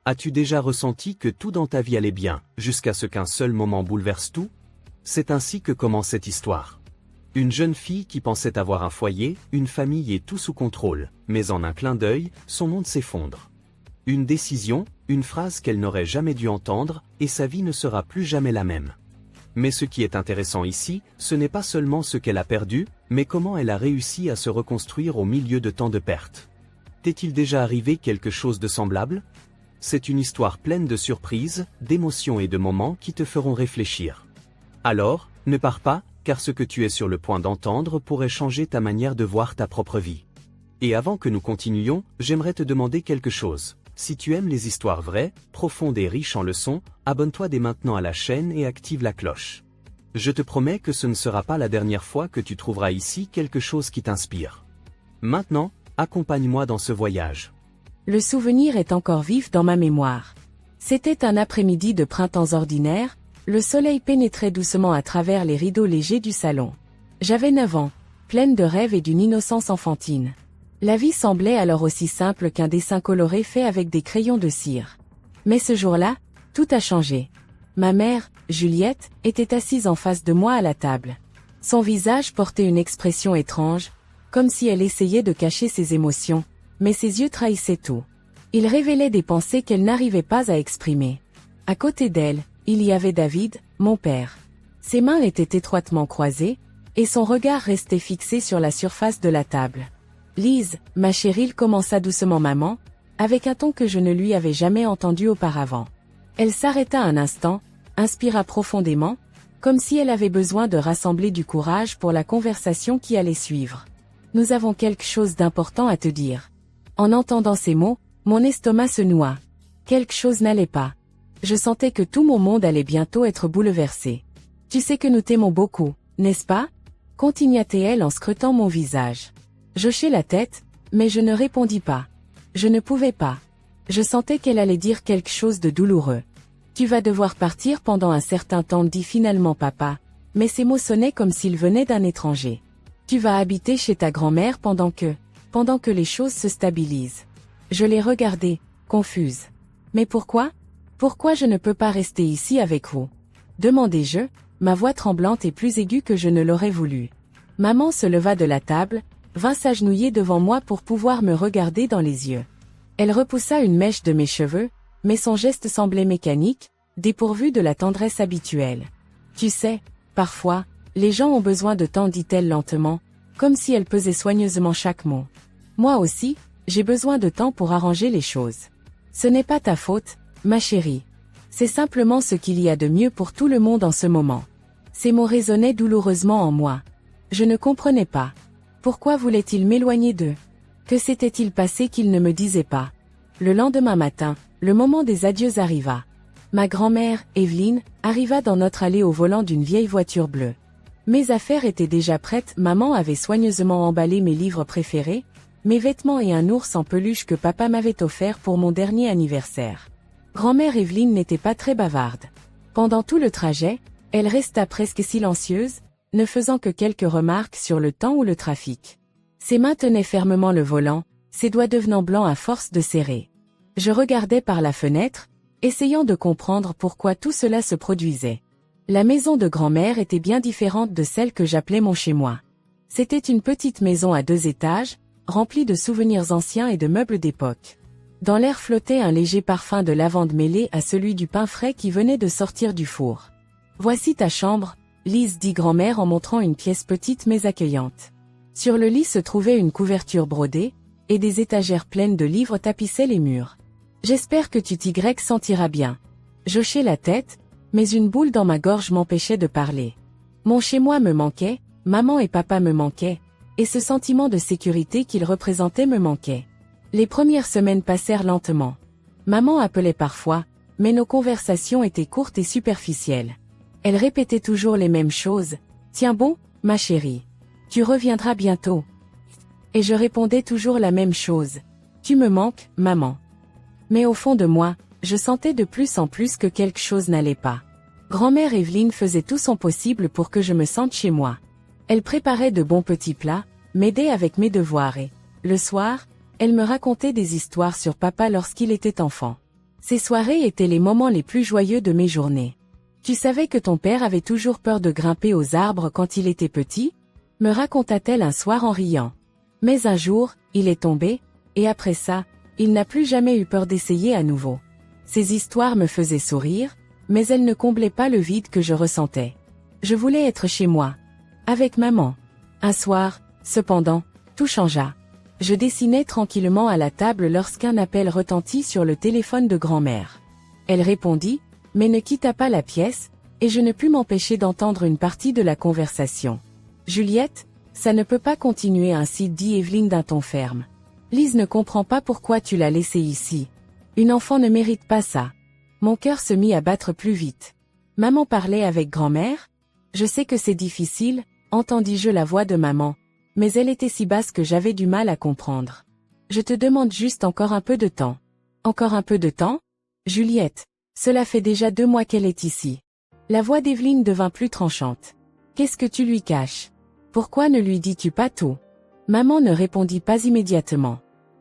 As-tu déjà ressenti que tout dans ta vie allait bien, jusqu'à ce qu'un seul moment bouleverse tout? C'est ainsi que commence cette histoire. Une jeune fille qui pensait avoir un foyer, une famille et tout sous contrôle, mais en un clin d'œil, son monde s'effondre. Une décision, une phrase qu'elle n'aurait jamais dû entendre, et sa vie ne sera plus jamais la même. Mais ce qui est intéressant ici, ce n'est pas seulement ce qu'elle a perdu, mais comment elle a réussi à se reconstruire au milieu de tant de pertes. T'est-il déjà arrivé quelque chose de semblable? C'est une histoire pleine de surprises, d'émotions et de moments qui te feront réfléchir. Alors, ne pars pas, car ce que tu es sur le point d'entendre pourrait changer ta manière de voir ta propre vie. Et avant que nous continuions, j'aimerais te demander quelque chose. Si tu aimes les histoires vraies, profondes et riches en leçons, abonne-toi dès maintenant à la chaîne et active la cloche. Je te promets que ce ne sera pas la dernière fois que tu trouveras ici quelque chose qui t'inspire. Maintenant, accompagne-moi dans ce voyage. Le souvenir est encore vif dans ma mémoire. C'était un après-midi de printemps ordinaire, le soleil pénétrait doucement à travers les rideaux légers du salon. J'avais 9 ans, pleine de rêves et d'une innocence enfantine. La vie semblait alors aussi simple qu'un dessin coloré fait avec des crayons de cire. Mais ce jour-là, tout a changé. Ma mère, Juliette, était assise en face de moi à la table. Son visage portait une expression étrange, comme si elle essayait de cacher ses émotions, mais ses yeux trahissaient tout. Ils révélaient des pensées qu'elle n'arrivait pas à exprimer. À côté d'elle, il y avait David, mon père. Ses mains étaient étroitement croisées, et son regard restait fixé sur la surface de la table. « Lise, ma chérie, commença doucement maman, avec un ton que je ne lui avais jamais entendu auparavant. Elle s'arrêta un instant, inspira profondément, comme si elle avait besoin de rassembler du courage pour la conversation qui allait suivre. Nous avons quelque chose d'important à te dire. En entendant ces mots, mon estomac se noua. Quelque chose n'allait pas. Je sentais que tout mon monde allait bientôt être bouleversé. Tu sais que nous t'aimons beaucoup, n'est-ce pas? Continua-t-elle en scrutant mon visage. J'hochai la tête, mais je ne répondis pas. Je ne pouvais pas. Je sentais qu'elle allait dire quelque chose de douloureux. Tu vas devoir partir pendant un certain temps, dit finalement papa, mais ces mots sonnaient comme s'ils venaient d'un étranger. Tu vas habiter chez ta grand-mère pendant que les choses se stabilisent. Je l'ai regardée, confuse. Mais pourquoi? Pourquoi je ne peux pas rester ici avec vous? Demandai-je, ma voix tremblante et plus aiguë que je ne l'aurais voulu. Maman se leva de la table, vint s'agenouiller devant moi pour pouvoir me regarder dans les yeux. Elle repoussa une mèche de mes cheveux, mais son geste semblait mécanique, dépourvu de la tendresse habituelle. Tu sais, parfois, les gens ont besoin de temps, dit-elle lentement, comme si elle pesait soigneusement chaque mot. Moi aussi, j'ai besoin de temps pour arranger les choses. Ce n'est pas ta faute, ma chérie. C'est simplement ce qu'il y a de mieux pour tout le monde en ce moment. Ces mots résonnaient douloureusement en moi. Je ne comprenais pas. Pourquoi voulait-il m'éloigner d'eux? Que s'était-il passé qu'il ne me disait pas? Le lendemain matin, le moment des adieux arriva. Ma grand-mère, Evelyne, arriva dans notre allée au volant d'une vieille voiture bleue. Mes affaires étaient déjà prêtes, maman avait soigneusement emballé mes livres préférés, mes vêtements et un ours en peluche que papa m'avait offert pour mon dernier anniversaire. Grand-mère Evelyne n'était pas très bavarde. Pendant tout le trajet, elle resta presque silencieuse, ne faisant que quelques remarques sur le temps ou le trafic. Ses mains tenaient fermement le volant, ses doigts devenant blancs à force de serrer. Je regardais par la fenêtre, essayant de comprendre pourquoi tout cela se produisait. La maison de grand-mère était bien différente de celle que j'appelais mon chez-moi. C'était une petite maison à 2 étages, remplie de souvenirs anciens et de meubles d'époque. Dans l'air flottait un léger parfum de lavande mêlé à celui du pain frais qui venait de sortir du four. « Voici ta chambre, Lise, dit grand-mère en montrant une pièce petite mais accueillante. Sur le lit se trouvait une couverture brodée, et des étagères pleines de livres tapissaient les murs. J'espère que tu t'y sentiras bien. J'hochai la tête, mais une boule dans ma gorge m'empêchait de parler. Mon chez-moi me manquait, maman et papa me manquaient, et ce sentiment de sécurité qu'ils représentaient me manquait. Les premières semaines passèrent lentement. Maman appelait parfois, mais nos conversations étaient courtes et superficielles. Elle répétait toujours les mêmes choses. « Tiens bon, ma chérie. Tu reviendras bientôt. » Et je répondais toujours la même chose. « Tu me manques, maman. » Mais au fond de moi, je sentais de plus en plus que quelque chose n'allait pas. Grand-mère Evelyne faisait tout son possible pour que je me sente chez moi. Elle préparait de bons petits plats, m'aidait avec mes devoirs et, le soir, elle me racontait des histoires sur papa lorsqu'il était enfant. Ces soirées étaient les moments les plus joyeux de mes journées. Tu savais que ton père avait toujours peur de grimper aux arbres quand il était petit? Me raconta-t-elle un soir en riant. Mais un jour, il est tombé, et après ça, il n'a plus jamais eu peur d'essayer à nouveau. Ces histoires me faisaient sourire, mais elles ne comblaient pas le vide que je ressentais. Je voulais être chez moi, avec maman. Un soir, cependant, tout changea. Je dessinais tranquillement à la table lorsqu'un appel retentit sur le téléphone de grand-mère. Elle répondit, mais ne quitta pas la pièce, et je ne pus m'empêcher d'entendre une partie de la conversation. « Juliette, ça ne peut pas continuer ainsi » dit Evelyne d'un ton ferme. « Lise ne comprend pas pourquoi tu l'as laissée ici. Une enfant ne mérite pas ça. » Mon cœur se mit à battre plus vite. Maman parlait avec grand-mère? Je sais que c'est difficile, entendis-je la voix de maman, mais elle était si basse que j'avais du mal à comprendre. Je te demande juste encore un peu de temps. Encore un peu de temps? Juliette, cela fait déjà 2 mois qu'elle est ici. La voix d'Evelyne devint plus tranchante. Qu'est-ce que tu lui caches? Pourquoi ne lui dis-tu pas tout? Maman ne répondit pas immédiatement.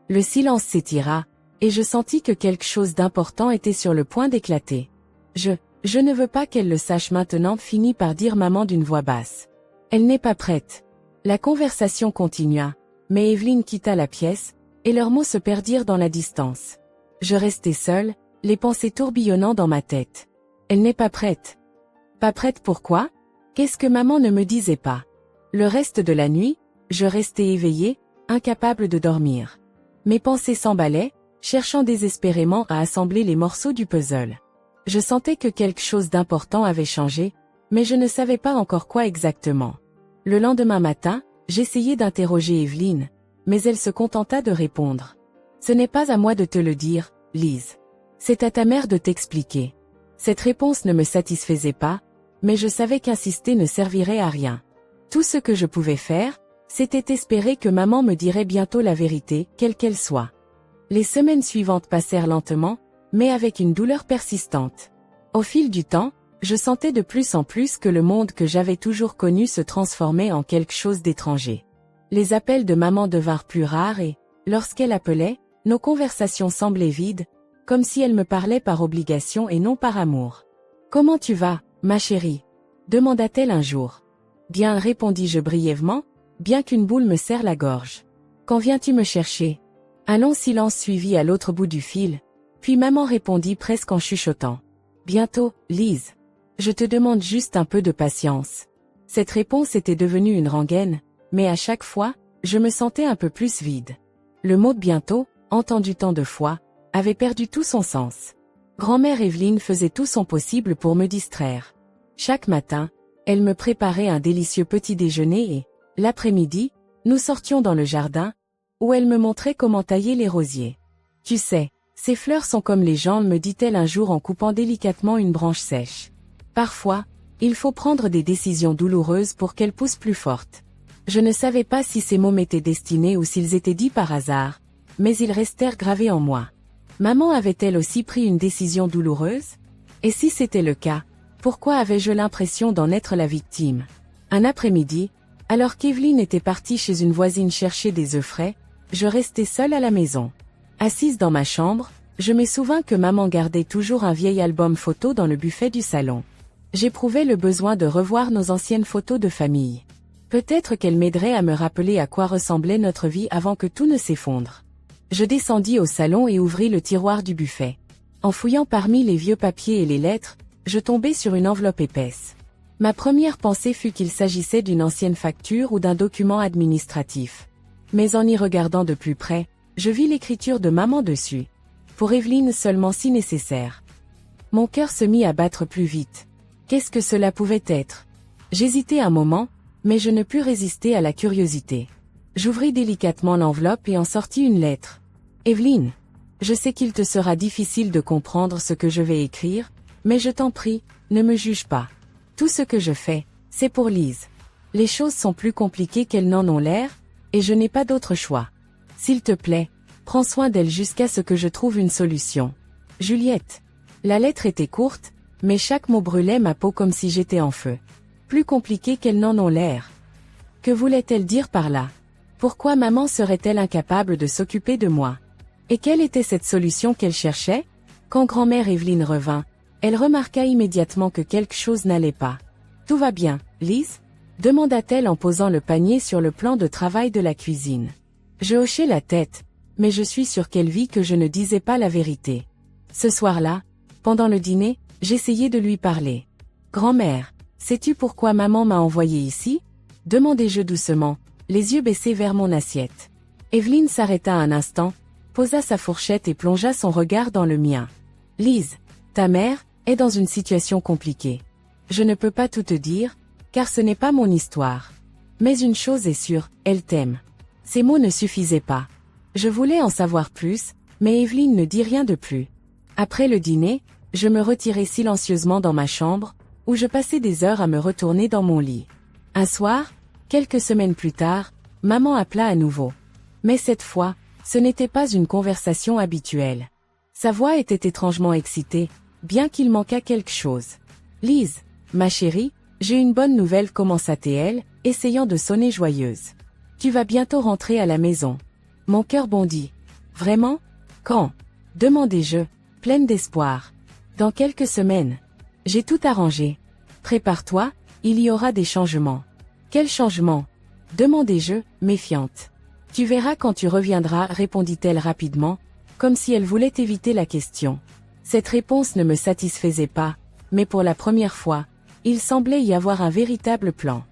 Le silence s'étira, et je sentis que quelque chose d'important était sur le point d'éclater. Je ne veux pas qu'elle le sache maintenant, finit par dire maman d'une voix basse. Elle n'est pas prête. La conversation continua, mais Evelyne quitta la pièce, et leurs mots se perdirent dans la distance. Je restai seule, les pensées tourbillonnant dans ma tête. Elle n'est pas prête. Pas prête pourquoi? Qu'est-ce que maman ne me disait pas? Le reste de la nuit, je restais éveillée, incapable de dormir. Mes pensées s'emballaient, cherchant désespérément à assembler les morceaux du puzzle. Je sentais que quelque chose d'important avait changé, mais je ne savais pas encore quoi exactement. Le lendemain matin, j'essayai d'interroger Evelyne, mais elle se contenta de répondre. Ce n'est pas à moi de te le dire, Lise. C'est à ta mère de t'expliquer. Cette réponse ne me satisfaisait pas, mais je savais qu'insister ne servirait à rien. Tout ce que je pouvais faire, c'était espérer que maman me dirait bientôt la vérité, quelle qu'elle soit. Les semaines suivantes passèrent lentement, mais avec une douleur persistante. Au fil du temps, je sentais de plus en plus que le monde que j'avais toujours connu se transformait en quelque chose d'étranger. Les appels de maman devinrent plus rares et, lorsqu'elle appelait, nos conversations semblaient vides, comme si elle me parlait par obligation et non par amour. « Comment tu vas, ma chérie ?» demanda-t-elle un jour. « Bien, répondis-je brièvement, bien qu'une boule me serre la gorge. « Quand viens-tu me chercher ?» Un long silence suivit à l'autre bout du fil, puis maman répondit presque en chuchotant. « Bientôt, Lise. Je te demande juste un peu de patience. » Cette réponse était devenue une rengaine, mais à chaque fois, je me sentais un peu plus vide. Le mot « bientôt », entendu tant de fois, avait perdu tout son sens. Grand-mère Evelyne faisait tout son possible pour me distraire. Chaque matin, elle me préparait un délicieux petit déjeuner et, l'après-midi, nous sortions dans le jardin, où elle me montrait comment tailler les rosiers. « Tu sais, ces fleurs sont comme les gens » me dit-elle un jour en coupant délicatement une branche sèche. Parfois, il faut prendre des décisions douloureuses pour qu'elles poussent plus fortes. Je ne savais pas si ces mots m'étaient destinés ou s'ils étaient dits par hasard, mais ils restèrent gravés en moi. Maman avait-elle aussi pris une décision douloureuse? Et si c'était le cas, pourquoi avais-je l'impression d'en être la victime? Un après-midi, alors qu'Evelyne était partie chez une voisine chercher des œufs frais, je restais seule à la maison. Assise dans ma chambre, je me souvins que maman gardait toujours un vieil album photo dans le buffet du salon. J'éprouvais le besoin de revoir nos anciennes photos de famille. Peut-être qu'elle m'aiderait à me rappeler à quoi ressemblait notre vie avant que tout ne s'effondre. Je descendis au salon et ouvris le tiroir du buffet. En fouillant parmi les vieux papiers et les lettres, je tombai sur une enveloppe épaisse. Ma première pensée fut qu'il s'agissait d'une ancienne facture ou d'un document administratif. Mais en y regardant de plus près, je vis l'écriture de maman dessus. Pour Evelyne seulement si nécessaire. Mon cœur se mit à battre plus vite. Qu'est-ce que cela pouvait être? J'hésitai un moment, mais je ne pus résister à la curiosité. J'ouvris délicatement l'enveloppe et en sortis une lettre. Evelyne, je sais qu'il te sera difficile de comprendre ce que je vais écrire, mais je t'en prie, ne me juge pas. Tout ce que je fais, c'est pour Lise. Les choses sont plus compliquées qu'elles n'en ont l'air, et je n'ai pas d'autre choix. S'il te plaît, prends soin d'elle jusqu'à ce que je trouve une solution. Juliette. La lettre était courte, mais chaque mot brûlait ma peau comme si j'étais en feu. Plus compliquées qu'elles n'en ont l'air. Que voulait-elle dire par là? Pourquoi maman serait-elle incapable de s'occuper de moi? Et quelle était cette solution qu'elle cherchait? Quand grand-mère Evelyne revint, elle remarqua immédiatement que quelque chose n'allait pas. « Tout va bien, Liz ?» demanda-t-elle en posant le panier sur le plan de travail de la cuisine. Je hochai la tête, mais je suis sûre qu'elle vit que je ne disais pas la vérité. Ce soir-là, pendant le dîner, j'essayai de lui parler. « Grand-mère, sais-tu pourquoi maman m'a envoyé ici ?» demandai-je doucement, les yeux baissés vers mon assiette. Evelyne s'arrêta un instant, posa sa fourchette et plongea son regard dans le mien. « Liz, ta mère est dans une situation compliquée. Je ne peux pas tout te dire, car ce n'est pas mon histoire. Mais une chose est sûre, elle t'aime. » Ces mots ne suffisaient pas. Je voulais en savoir plus, mais Evelyne ne dit rien de plus. Après le dîner, je me retirai silencieusement dans ma chambre, où je passais des heures à me retourner dans mon lit. Un soir, quelques semaines plus tard, maman appela à nouveau. Mais cette fois, ce n'était pas une conversation habituelle. Sa voix était étrangement excitée, bien qu'il manquât quelque chose. « Liz, ma chérie, j'ai une bonne nouvelle, commença-t-elle, essayant de sonner joyeuse. Tu vas bientôt rentrer à la maison. » Mon cœur bondit. « Vraiment ? Quand ? » demandai-je, pleine d'espoir. « Dans quelques semaines. J'ai tout arrangé. Prépare-toi, il y aura des changements. »« Quels changements ? » demandai-je, méfiante. « Tu verras quand tu reviendras, répondit-elle rapidement, comme si elle voulait éviter la question. Cette réponse ne me satisfaisait pas, mais pour la première fois, il semblait y avoir un véritable plan.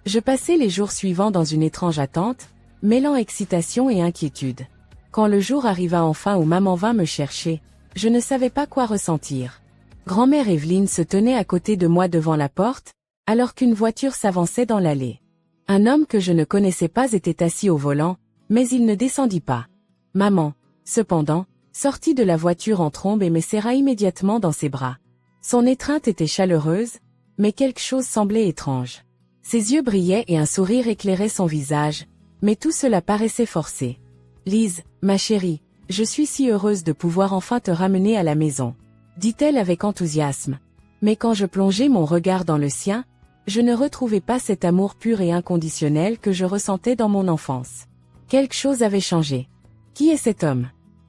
Je passai les jours suivants dans une étrange attente, mêlant excitation et inquiétude. Quand le jour arriva enfin où maman vint me chercher, je ne savais pas quoi ressentir. Grand-mère Evelyne se tenait à côté de moi devant la porte, alors qu'une voiture s'avançait dans l'allée. Un homme que je ne connaissais pas était assis au volant, mais il ne descendit pas. Maman, cependant, sortit de la voiture en trombe et me serra immédiatement dans ses bras. Son étreinte était chaleureuse, mais quelque chose semblait étrange. Ses yeux brillaient et un sourire éclairait son visage, mais tout cela paraissait forcé. « Liz, ma chérie, je suis si heureuse de pouvoir enfin te ramener à la maison, » dit-elle avec enthousiasme. Mais quand je plongeai mon regard dans le sien, je ne retrouvais pas cet amour pur et inconditionnel que je ressentais dans mon enfance. Quelque chose avait changé. « Qui est cet homme ?»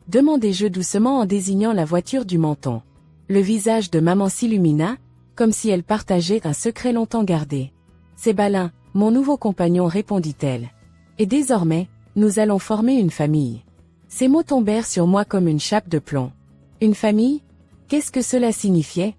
demandai-je doucement en désignant la voiture du menton. Le visage de maman s'illumina, comme si elle partageait un secret longtemps gardé. « C'est Balin, mon nouveau compagnon, répondit-elle. Et désormais, nous allons former une famille. » Ces mots tombèrent sur moi comme une chape de plomb. Une famille ? Qu'est-ce que cela signifiait ?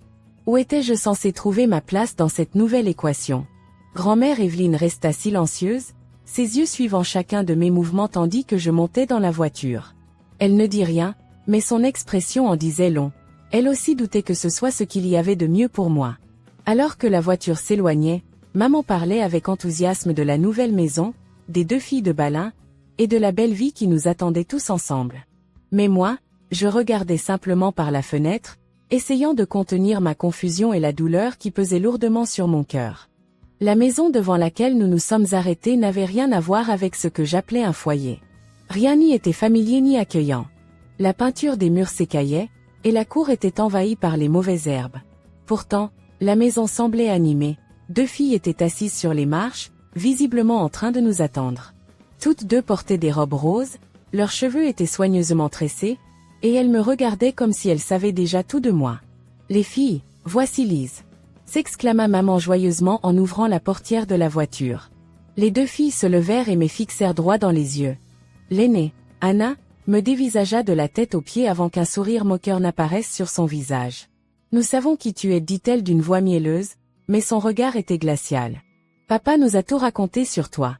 Où étais-je censé trouver ma place dans cette nouvelle équation ? Grand-mère Evelyne resta silencieuse, ses yeux suivant chacun de mes mouvements tandis que je montais dans la voiture. Elle ne dit rien, mais son expression en disait long. Elle aussi doutait que ce soit ce qu'il y avait de mieux pour moi. Alors que la voiture s'éloignait, maman parlait avec enthousiasme de la nouvelle maison, des 2 filles de Balin, et de la belle vie qui nous attendait tous ensemble. Mais moi, je regardais simplement par la fenêtre, essayant de contenir ma confusion et la douleur qui pesait lourdement sur mon cœur. La maison devant laquelle nous nous sommes arrêtés n'avait rien à voir avec ce que j'appelais un foyer. Rien n'y était familier ni accueillant. La peinture des murs s'écaillait, et la cour était envahie par les mauvaises herbes. Pourtant, la maison semblait animée, 2 filles étaient assises sur les marches, visiblement en train de nous attendre. Toutes 2 portaient des robes roses, leurs cheveux étaient soigneusement tressés, et elles me regardaient comme si elles savaient déjà tout de moi. « Les filles, voici Liz !» s'exclama maman joyeusement en ouvrant la portière de la voiture. Les 2 filles se levèrent et me fixèrent droit dans les yeux. L'aînée, Anna, me dévisagea de la tête aux pieds avant qu'un sourire moqueur n'apparaisse sur son visage. « Nous savons qui tu es, dit-elle d'une voix mielleuse, mais son regard était glacial. « Papa nous a tout raconté sur toi. »«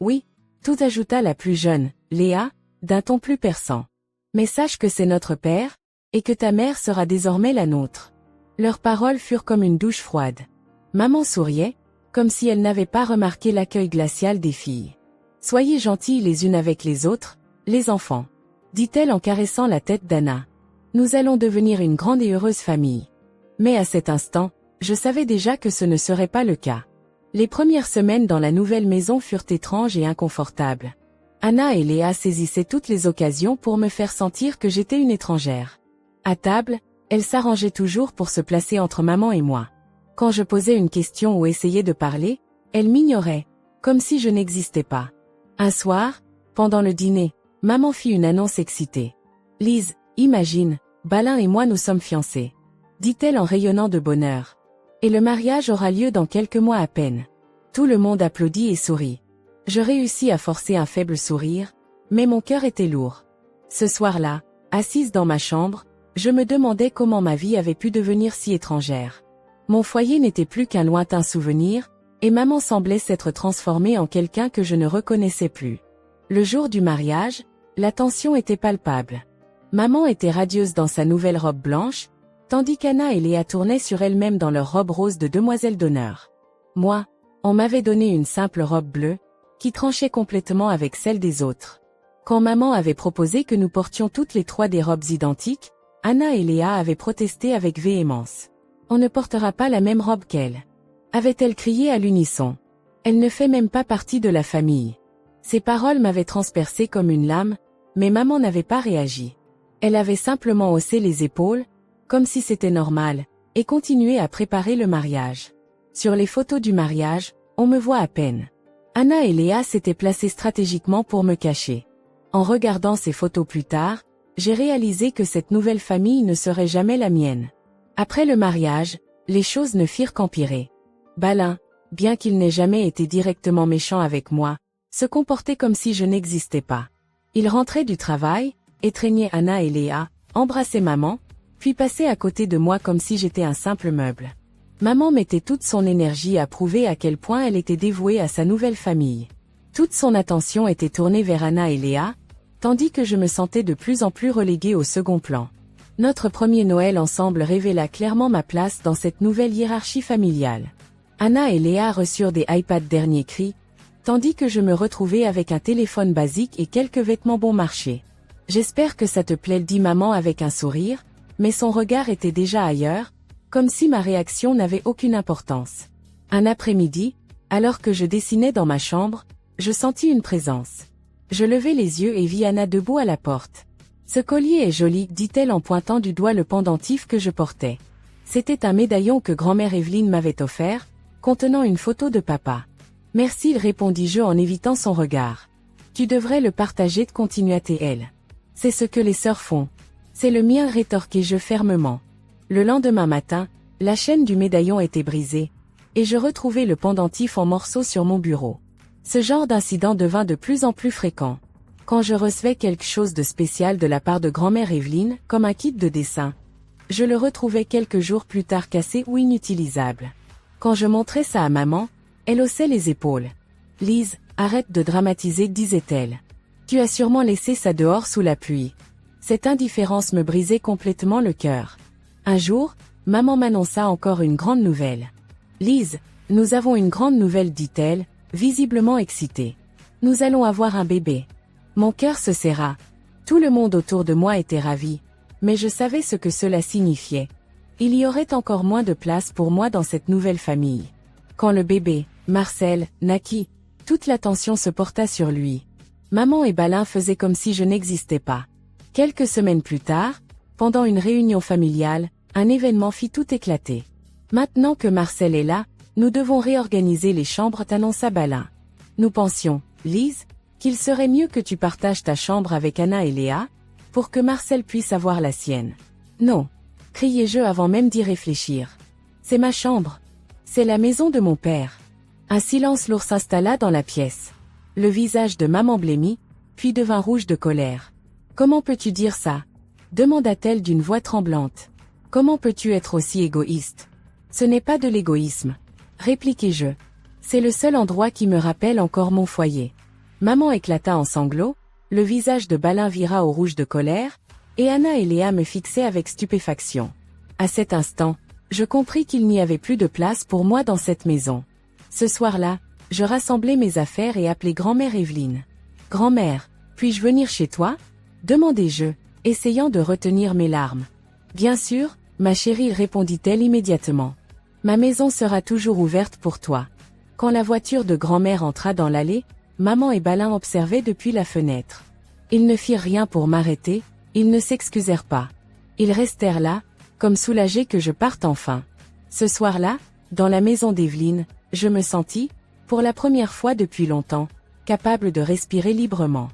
Oui, » tout ajouta la plus jeune, Léa, d'un ton plus perçant. « Mais sache que c'est notre père, et que ta mère sera désormais la nôtre. » Leurs paroles furent comme une douche froide. Maman souriait, comme si elle n'avait pas remarqué l'accueil glacial des filles. « Soyez gentilles les unes avec les autres, les enfants, » dit-elle en caressant la tête d'Anna. « Nous allons devenir une grande et heureuse famille. » Mais à cet instant, je savais déjà que ce ne serait pas le cas. Les premières semaines dans la nouvelle maison furent étranges et inconfortables. Anna et Léa saisissaient toutes les occasions pour me faire sentir que j'étais une étrangère. À table, elles s'arrangeaient toujours pour se placer entre maman et moi. Quand je posais une question ou essayais de parler, elles m'ignoraient, comme si je n'existais pas. Un soir, pendant le dîner, maman fit une annonce excitée. « Liz, imagine, Balin et moi nous sommes fiancés. Dit-elle en rayonnant de bonheur. Et le mariage aura lieu dans quelques mois à peine. Tout le monde applaudit et sourit. Je réussis à forcer un faible sourire, mais mon cœur était lourd. Ce soir-là, assise dans ma chambre, je me demandais comment ma vie avait pu devenir si étrangère. Mon foyer n'était plus qu'un lointain souvenir, et maman semblait s'être transformée en quelqu'un que je ne reconnaissais plus. Le jour du mariage, la tension était palpable. Maman était radieuse dans sa nouvelle robe blanche, tandis qu'Anna et Léa tournaient sur elles-mêmes dans leur robe rose de demoiselle d'honneur. Moi, on m'avait donné une simple robe bleue, qui tranchait complètement avec celle des autres. Quand maman avait proposé que nous portions toutes les trois des robes identiques, Anna et Léa avaient protesté avec véhémence. « On ne portera pas la même robe qu'elle », avait-elle crié à l'unisson. « Elle ne fait même pas partie de la famille. » Ces paroles m'avaient transpercé comme une lame, mais maman n'avait pas réagi. Elle avait simplement haussé les épaules, comme si c'était normal, et continué à préparer le mariage. Sur les photos du mariage, on me voit à peine. Anna et Léa s'étaient placées stratégiquement pour me cacher. En regardant ces photos plus tard, j'ai réalisé que cette nouvelle famille ne serait jamais la mienne. Après le mariage, les choses ne firent qu'empirer. Balin, bien qu'il n'ait jamais été directement méchant avec moi, se comportait comme si je n'existais pas. Il rentrait du travail, étreignait Anna et Léa, embrassait maman, puis passait à côté de moi comme si j'étais un simple meuble. Maman mettait toute son énergie à prouver à quel point elle était dévouée à sa nouvelle famille. Toute son attention était tournée vers Anna et Léa, tandis que je me sentais de plus en plus reléguée au second plan. Notre premier Noël ensemble révéla clairement ma place dans cette nouvelle hiérarchie familiale. Anna et Léa reçurent des iPads dernier cri, tandis que je me retrouvais avec un téléphone basique et quelques vêtements bon marché. « J'espère que ça te plaît », dit maman avec un sourire, mais son regard était déjà ailleurs, comme si ma réaction n'avait aucune importance. Un après-midi, alors que je dessinais dans ma chambre, je sentis une présence. Je levai les yeux et vis Anna debout à la porte. « Ce collier est joli », dit-elle en pointant du doigt le pendentif que je portais. C'était un médaillon que grand-mère Evelyne m'avait offert, contenant une photo de papa. « Merci », répondis-je en évitant son regard. « Tu devrais le partager », continua-t-elle. « C'est ce que les sœurs font. »« C'est le mien », rétorquai-je fermement. Le lendemain matin, la chaîne du médaillon était brisée, et je retrouvai le pendentif en morceaux sur mon bureau. Ce genre d'incident devint de plus en plus fréquent. Quand je recevais quelque chose de spécial de la part de grand-mère Evelyne, comme un kit de dessin, je le retrouvais quelques jours plus tard cassé ou inutilisable. Quand je montrais ça à maman, elle haussait les épaules. « Lise, arrête de dramatiser », disait-elle. « Tu as sûrement laissé ça dehors sous la pluie. » Cette indifférence me brisait complètement le cœur. Un jour, maman m'annonça encore une grande nouvelle. « Lise, nous avons une grande nouvelle », dit-elle, visiblement excitée. « Nous allons avoir un bébé. » Mon cœur se serra. Tout le monde autour de moi était ravi, mais je savais ce que cela signifiait. Il y aurait encore moins de place pour moi dans cette nouvelle famille. Quand le bébé, Marcel, naquit, toute l'attention se porta sur lui. Maman et Balin faisaient comme si je n'existais pas. Quelques semaines plus tard, pendant une réunion familiale, un événement fit tout éclater. « Maintenant que Marcel est là, nous devons réorganiser les chambres », t'annonça Balin. Nous pensions, Lise, qu'il serait mieux que tu partages ta chambre avec Anna et Léa, pour que Marcel puisse avoir la sienne. « Non », criai-je avant même d'y réfléchir. « C'est ma chambre. C'est la maison de mon père. » Un silence lourd s'installa dans la pièce. Le visage de maman blêmit, puis devint rouge de colère. « Comment peux-tu dire ça ?» demanda-t-elle d'une voix tremblante. « Comment peux-tu être aussi égoïste ?»« Ce n'est pas de l'égoïsme, » répliquai-je. « C'est le seul endroit qui me rappelle encore mon foyer. » Maman éclata en sanglots, le visage de Balin vira au rouge de colère, et Anna et Léa me fixaient avec stupéfaction. À cet instant, je compris qu'il n'y avait plus de place pour moi dans cette maison. Ce soir-là, je rassemblai mes affaires et appelai grand-mère Evelyne. « Grand-mère, puis-je venir chez toi ?» demandai-je, essayant de retenir mes larmes. « Bien sûr, ma chérie, » répondit-elle immédiatement. « Ma maison sera toujours ouverte pour toi. » Quand la voiture de grand-mère entra dans l'allée, maman et Balin observaient depuis la fenêtre. Ils ne firent rien pour m'arrêter, ils ne s'excusèrent pas. Ils restèrent là, comme soulagés que je parte enfin. Ce soir-là, dans la maison d'Evelyne, je me sentis, pour la première fois depuis longtemps, capable de respirer librement.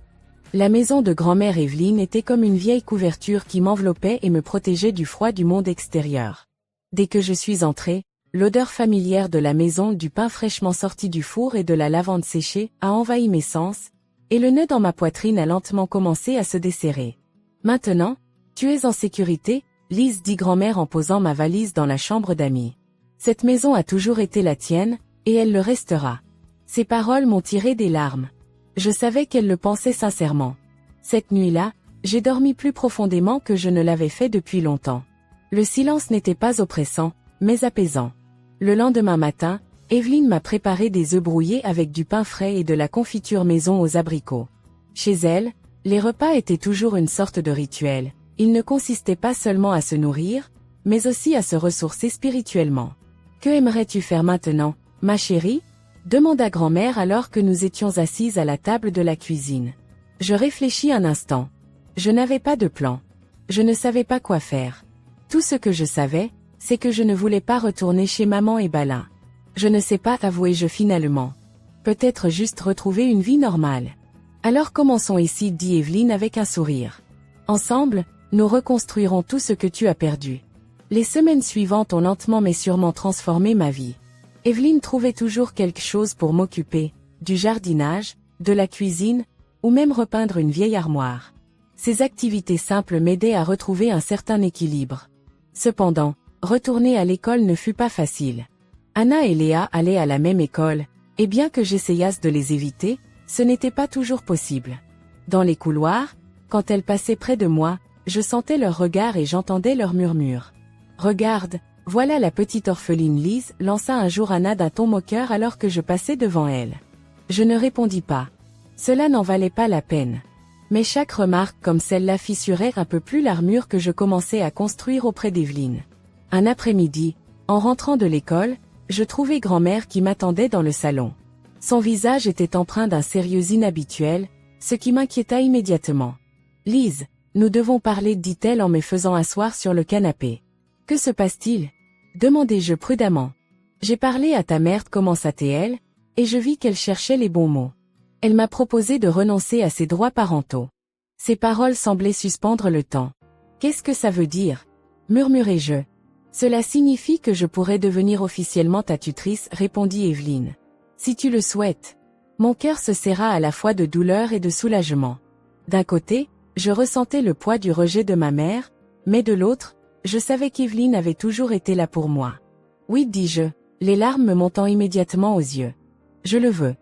La maison de grand-mère Evelyne était comme une vieille couverture qui m'enveloppait et me protégeait du froid du monde extérieur. Dès que je suis entrée, l'odeur familière de la maison, du pain fraîchement sorti du four et de la lavande séchée a envahi mes sens, et le nœud dans ma poitrine a lentement commencé à se desserrer. Maintenant, tu es en sécurité, Lise, dit grand-mère en posant ma valise dans la chambre d'amis. Cette maison a toujours été la tienne, et elle le restera. Ces paroles m'ont tiré des larmes. Je savais qu'elle le pensait sincèrement. Cette nuit-là, j'ai dormi plus profondément que je ne l'avais fait depuis longtemps. Le silence n'était pas oppressant, mais apaisant. Le lendemain matin, Evelyne m'a préparé des œufs brouillés avec du pain frais et de la confiture maison aux abricots. Chez elle, les repas étaient toujours une sorte de rituel. Ils ne consistaient pas seulement à se nourrir, mais aussi à se ressourcer spirituellement. « Que aimerais-tu faire maintenant, ma chérie ?» demanda grand-mère alors que nous étions assises à la table de la cuisine. Je réfléchis un instant. Je n'avais pas de plan. Je ne savais pas quoi faire. Tout ce que je savais, c'est que je ne voulais pas retourner chez maman et Balin. Je ne sais pas, avouai-je finalement. Peut-être juste retrouver une vie normale. Alors commençons ici, dit Evelyne avec un sourire. Ensemble, nous reconstruirons tout ce que tu as perdu. Les semaines suivantes ont lentement mais sûrement transformé ma vie. Evelyne trouvait toujours quelque chose pour m'occuper, du jardinage, de la cuisine, ou même repeindre une vieille armoire. Ces activités simples m'aidaient à retrouver un certain équilibre. Cependant, retourner à l'école ne fut pas facile. Anna et Léa allaient à la même école, et bien que j'essayasse de les éviter, ce n'était pas toujours possible. Dans les couloirs, quand elles passaient près de moi, je sentais leurs regards et j'entendais leurs murmures. « Regarde, voilà la petite orpheline Lise », lança un jour Anna d'un ton moqueur alors que je passais devant elle. Je ne répondis pas. Cela n'en valait pas la peine. Mais chaque remarque comme celle-là fissurait un peu plus l'armure que je commençais à construire auprès d'Evelyne. Un après-midi, en rentrant de l'école, je trouvai grand-mère qui m'attendait dans le salon. Son visage était empreint d'un sérieux inhabituel, ce qui m'inquiéta immédiatement. « Lise, nous devons parler », dit-elle en me faisant asseoir sur le canapé. « Que se passe-t-il » demandai-je prudemment. « J'ai parlé à ta mère », commença-t-elle, et je vis qu'elle cherchait les bons mots. Elle m'a proposé de renoncer à ses droits parentaux. Ces paroles semblaient suspendre le temps. « Qu'est-ce que ça veut dire » murmurai-je. « Cela signifie que je pourrais devenir officiellement ta tutrice », répondit Evelyne. « Si tu le souhaites. » Mon cœur se serra à la fois de douleur et de soulagement. D'un côté, je ressentais le poids du rejet de ma mère, mais de l'autre, je savais qu'Evelyne avait toujours été là pour moi. « Oui », dis-je, les larmes me montant immédiatement aux yeux. « Je le veux. »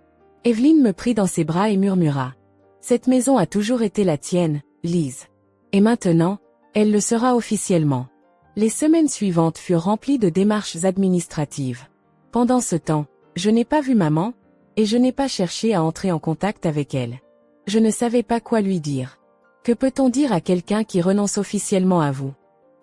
Evelyne me prit dans ses bras et murmura. « Cette maison a toujours été la tienne, Lise. Et maintenant, elle le sera officiellement. » Les semaines suivantes furent remplies de démarches administratives. Pendant ce temps, je n'ai pas vu maman, et je n'ai pas cherché à entrer en contact avec elle. Je ne savais pas quoi lui dire. Que peut-on dire à quelqu'un qui renonce officiellement à vous?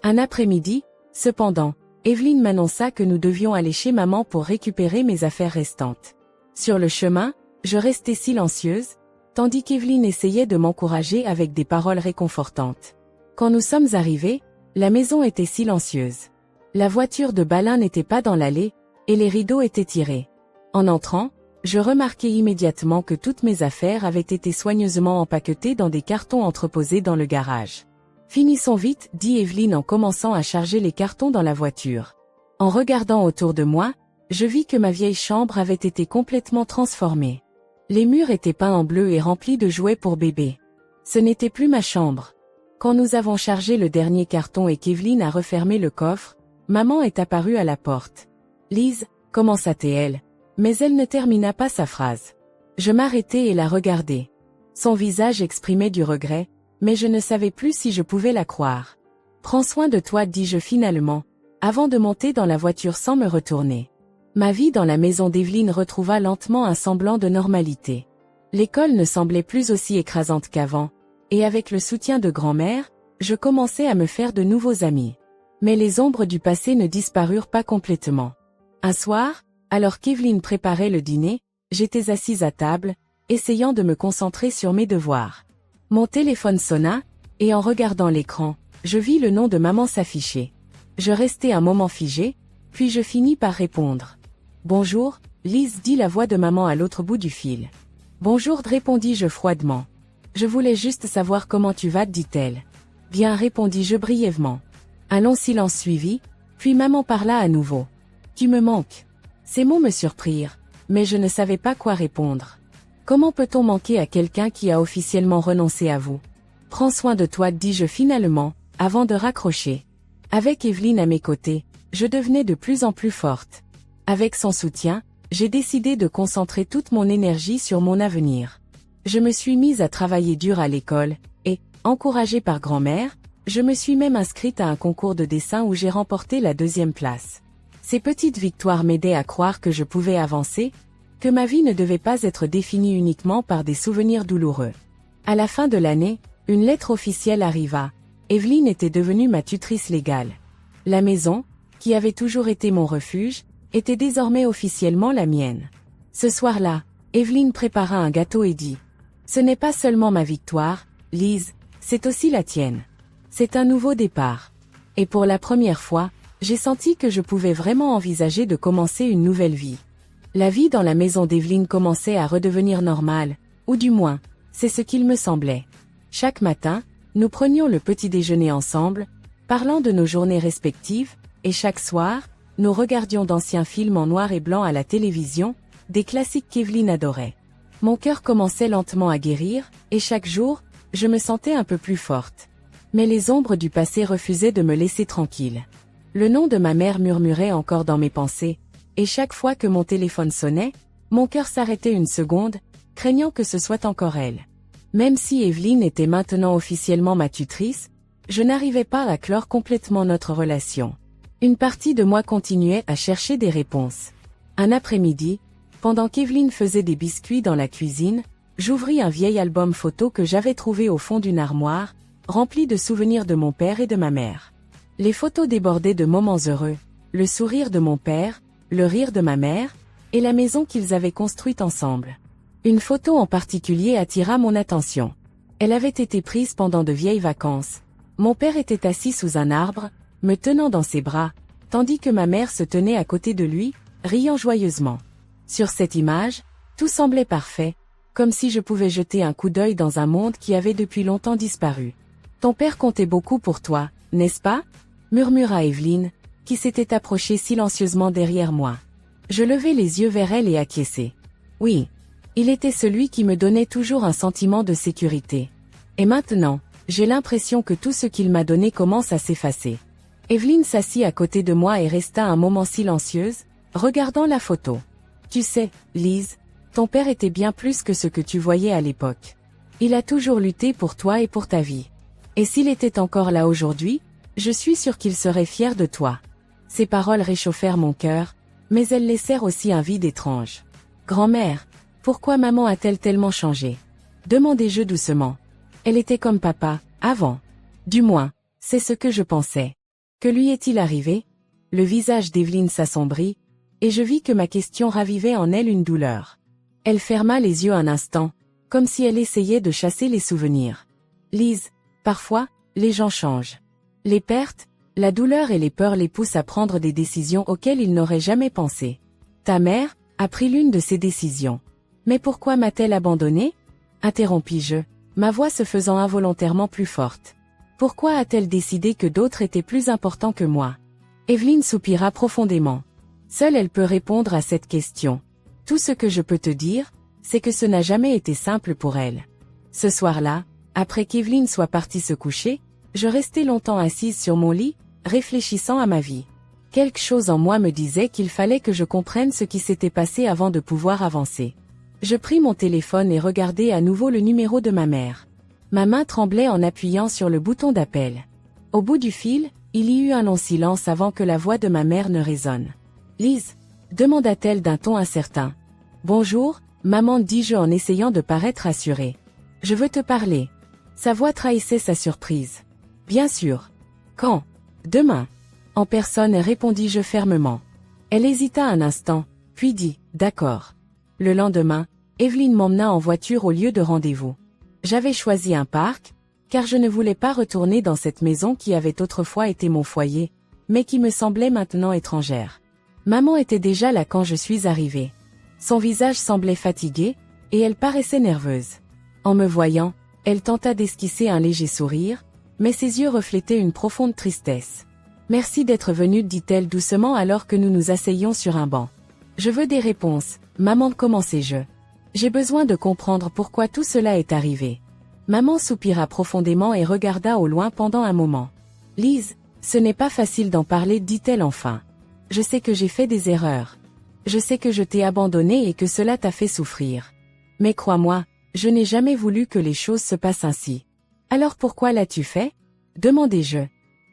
Un après-midi, cependant, Evelyne m'annonça que nous devions aller chez maman pour récupérer mes affaires restantes. Sur le chemin, je restais silencieuse, tandis qu'Evelyne essayait de m'encourager avec des paroles réconfortantes. Quand nous sommes arrivés, la maison était silencieuse. La voiture de Balin n'était pas dans l'allée, et les rideaux étaient tirés. En entrant, je remarquai immédiatement que toutes mes affaires avaient été soigneusement empaquetées dans des cartons entreposés dans le garage. « Finissons vite », dit Evelyne en commençant à charger les cartons dans la voiture. En regardant autour de moi, je vis que ma vieille chambre avait été complètement transformée. Les murs étaient peints en bleu et remplis de jouets pour bébé. Ce n'était plus ma chambre. Quand nous avons chargé le dernier carton et qu'Evelyne a refermé le coffre, maman est apparue à la porte. « Lise », commença-t-elle, mais elle ne termina pas sa phrase. Je m'arrêtai et la regardai. Son visage exprimait du regret, mais je ne savais plus si je pouvais la croire. « Prends soin de toi », dis-je finalement, avant de monter dans la voiture sans me retourner. Ma vie dans la maison d'Evelyne retrouva lentement un semblant de normalité. L'école ne semblait plus aussi écrasante qu'avant, et avec le soutien de grand-mère, je commençais à me faire de nouveaux amis. Mais les ombres du passé ne disparurent pas complètement. Un soir, alors qu'Evelyne préparait le dîner, j'étais assise à table, essayant de me concentrer sur mes devoirs. Mon téléphone sonna, et en regardant l'écran, je vis le nom de maman s'afficher. Je restai un moment figé, puis je finis par répondre. « Bonjour, Lise », dit la voix de maman à l'autre bout du fil. « Bonjour », répondis-je froidement. Je voulais juste savoir comment tu vas, dit-elle. Bien, répondis-je brièvement. Un long silence suivit, puis maman parla à nouveau. Tu me manques. Ces mots me surprirent, mais je ne savais pas quoi répondre. Comment peut-on manquer à quelqu'un qui a officiellement renoncé à vous? Prends soin de toi, dis-je finalement, avant de raccrocher. Avec Evelyne à mes côtés, je devenais de plus en plus forte. Avec son soutien, j'ai décidé de concentrer toute mon énergie sur mon avenir. Je me suis mise à travailler dur à l'école, et, encouragée par grand-mère, je me suis même inscrite à un concours de dessin où j'ai remporté la 2e place. Ces petites victoires m'aidaient à croire que je pouvais avancer, que ma vie ne devait pas être définie uniquement par des souvenirs douloureux. À la fin de l'année, une lettre officielle arriva. Evelyne était devenue ma tutrice légale. La maison, qui avait toujours été mon refuge, était désormais officiellement la mienne. Ce soir-là, Evelyne prépara un gâteau et dit « Ce n'est pas seulement ma victoire, Lise, c'est aussi la tienne. C'est un nouveau départ. » Et pour la première fois, j'ai senti que je pouvais vraiment envisager de commencer une nouvelle vie. La vie dans la maison d'Evelyne commençait à redevenir normale, ou du moins, c'est ce qu'il me semblait. Chaque matin, nous prenions le petit déjeuner ensemble, parlant de nos journées respectives, et chaque soir, nous regardions d'anciens films en noir et blanc à la télévision, des classiques qu'Evelyne adorait. Mon cœur commençait lentement à guérir, et chaque jour, je me sentais un peu plus forte. Mais les ombres du passé refusaient de me laisser tranquille. Le nom de ma mère murmurait encore dans mes pensées, et chaque fois que mon téléphone sonnait, mon cœur s'arrêtait une seconde, craignant que ce soit encore elle. Même si Evelyne était maintenant officiellement ma tutrice, je n'arrivais pas à clore complètement notre relation. Une partie de moi continuait à chercher des réponses. Un après-midi, pendant qu'Evelyne faisait des biscuits dans la cuisine, j'ouvris un vieil album photo que j'avais trouvé au fond d'une armoire, rempli de souvenirs de mon père et de ma mère. Les photos débordaient de moments heureux, le sourire de mon père, le rire de ma mère, et la maison qu'ils avaient construite ensemble. Une photo en particulier attira mon attention. Elle avait été prise pendant de vieilles vacances. Mon père était assis sous un arbre, me tenant dans ses bras, tandis que ma mère se tenait à côté de lui, riant joyeusement. Sur cette image, tout semblait parfait, comme si je pouvais jeter un coup d'œil dans un monde qui avait depuis longtemps disparu. « Ton père comptait beaucoup pour toi, n'est-ce pas ?» murmura Evelyne, qui s'était approchée silencieusement derrière moi. Je levai les yeux vers elle et acquiesçai. Oui. Il était celui qui me donnait toujours un sentiment de sécurité. Et maintenant, j'ai l'impression que tout ce qu'il m'a donné commence à s'effacer. Evelyne s'assit à côté de moi et resta un moment silencieuse, regardant la photo. Tu sais, Lise, ton père était bien plus que ce que tu voyais à l'époque. Il a toujours lutté pour toi et pour ta vie. Et s'il était encore là aujourd'hui, je suis sûre qu'il serait fier de toi. Ces paroles réchauffèrent mon cœur, mais elles laissèrent aussi un vide étrange. Grand-mère, pourquoi maman a-t-elle tellement changé? Demandai-je doucement. Elle était comme papa, avant. Du moins, c'est ce que je pensais. Que lui est-il arrivé? Le visage d'Evelyne s'assombrit, et je vis que ma question ravivait en elle une douleur. Elle ferma les yeux un instant, comme si elle essayait de chasser les souvenirs. Lise, parfois, les gens changent. Les pertes, la douleur et les peurs les poussent à prendre des décisions auxquelles ils n'auraient jamais pensé. Ta mère a pris l'une de ces décisions. Mais pourquoi m'a-t-elle abandonnée? Interrompis-je, ma voix se faisant involontairement plus forte. Pourquoi a-t-elle décidé que d'autres étaient plus importants que moi? Evelyne soupira profondément. Seule elle peut répondre à cette question. Tout ce que je peux te dire, c'est que ce n'a jamais été simple pour elle. Ce soir-là, après qu'Evelyne soit partie se coucher, je restai longtemps assise sur mon lit, réfléchissant à ma vie. Quelque chose en moi me disait qu'il fallait que je comprenne ce qui s'était passé avant de pouvoir avancer. Je pris mon téléphone et regardai à nouveau le numéro de ma mère. Ma main tremblait en appuyant sur le bouton d'appel. Au bout du fil, il y eut un long silence avant que la voix de ma mère ne résonne. « Lise ?» demanda-t-elle d'un ton incertain. « Bonjour, maman, dis-je en essayant de paraître rassurée. Je veux te parler. » Sa voix trahissait sa surprise. « Bien sûr. »« Quand ?»« Demain. » En personne, répondis-je fermement. Elle hésita un instant, puis dit « D'accord. » Le lendemain, Evelyne m'emmena en voiture au lieu de rendez-vous. J'avais choisi un parc, car je ne voulais pas retourner dans cette maison qui avait autrefois été mon foyer, mais qui me semblait maintenant étrangère. Maman était déjà là quand je suis arrivée. Son visage semblait fatigué, et elle paraissait nerveuse. En me voyant, Elle tenta d'esquisser un léger sourire, mais ses yeux reflétaient une profonde tristesse. Merci d'être venue, dit-elle doucement alors que nous nous asseyions sur un banc. Je veux des réponses, maman, commençai-je. J'ai besoin de comprendre pourquoi tout cela est arrivé. Maman soupira profondément et regarda au loin pendant un moment. Lise, ce n'est pas facile d'en parler, dit-elle enfin. Je sais que j'ai fait des erreurs. Je sais que je t'ai abandonnée et que cela t'a fait souffrir. Mais crois-moi, je n'ai jamais voulu que les choses se passent ainsi. Alors pourquoi l'as-tu fait? Demandai-je.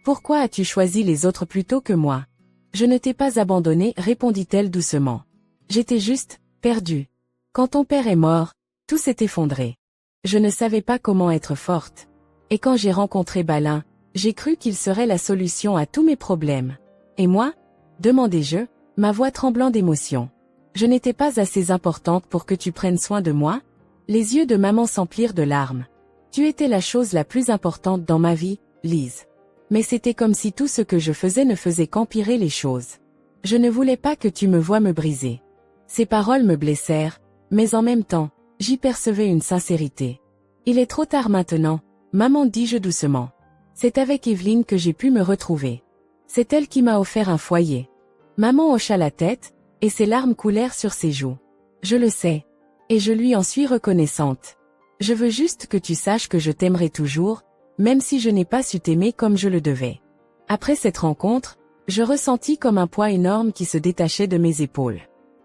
Pourquoi as-tu choisi les autres plutôt que moi? Je ne t'ai pas abandonnée, répondit-elle doucement. J'étais juste, perdue. Quand ton père est mort, tout s'est effondré. Je ne savais pas comment être forte. Et quand j'ai rencontré Balin, j'ai cru qu'il serait la solution à tous mes problèmes. Et moi? Demandai-je, ma voix tremblant d'émotion. Je n'étais pas assez importante pour que tu prennes soin de moi? Les yeux de maman s'emplirent de larmes. Tu étais la chose la plus importante dans ma vie, Lise. Mais c'était comme si tout ce que je faisais ne faisait qu'empirer les choses. Je ne voulais pas que tu me voies me briser. Ces paroles me blessèrent, mais en même temps, j'y percevais une sincérité. Il est trop tard maintenant, maman, dis-je doucement. C'est avec Evelyne que j'ai pu me retrouver. C'est elle qui m'a offert un foyer. Maman hocha la tête, et ses larmes coulèrent sur ses joues. Je le sais. Et je lui en suis reconnaissante. Je veux juste que tu saches que je t'aimerai toujours, même si je n'ai pas su t'aimer comme je le devais. Après cette rencontre, je ressentis comme un poids énorme qui se détachait de mes épaules.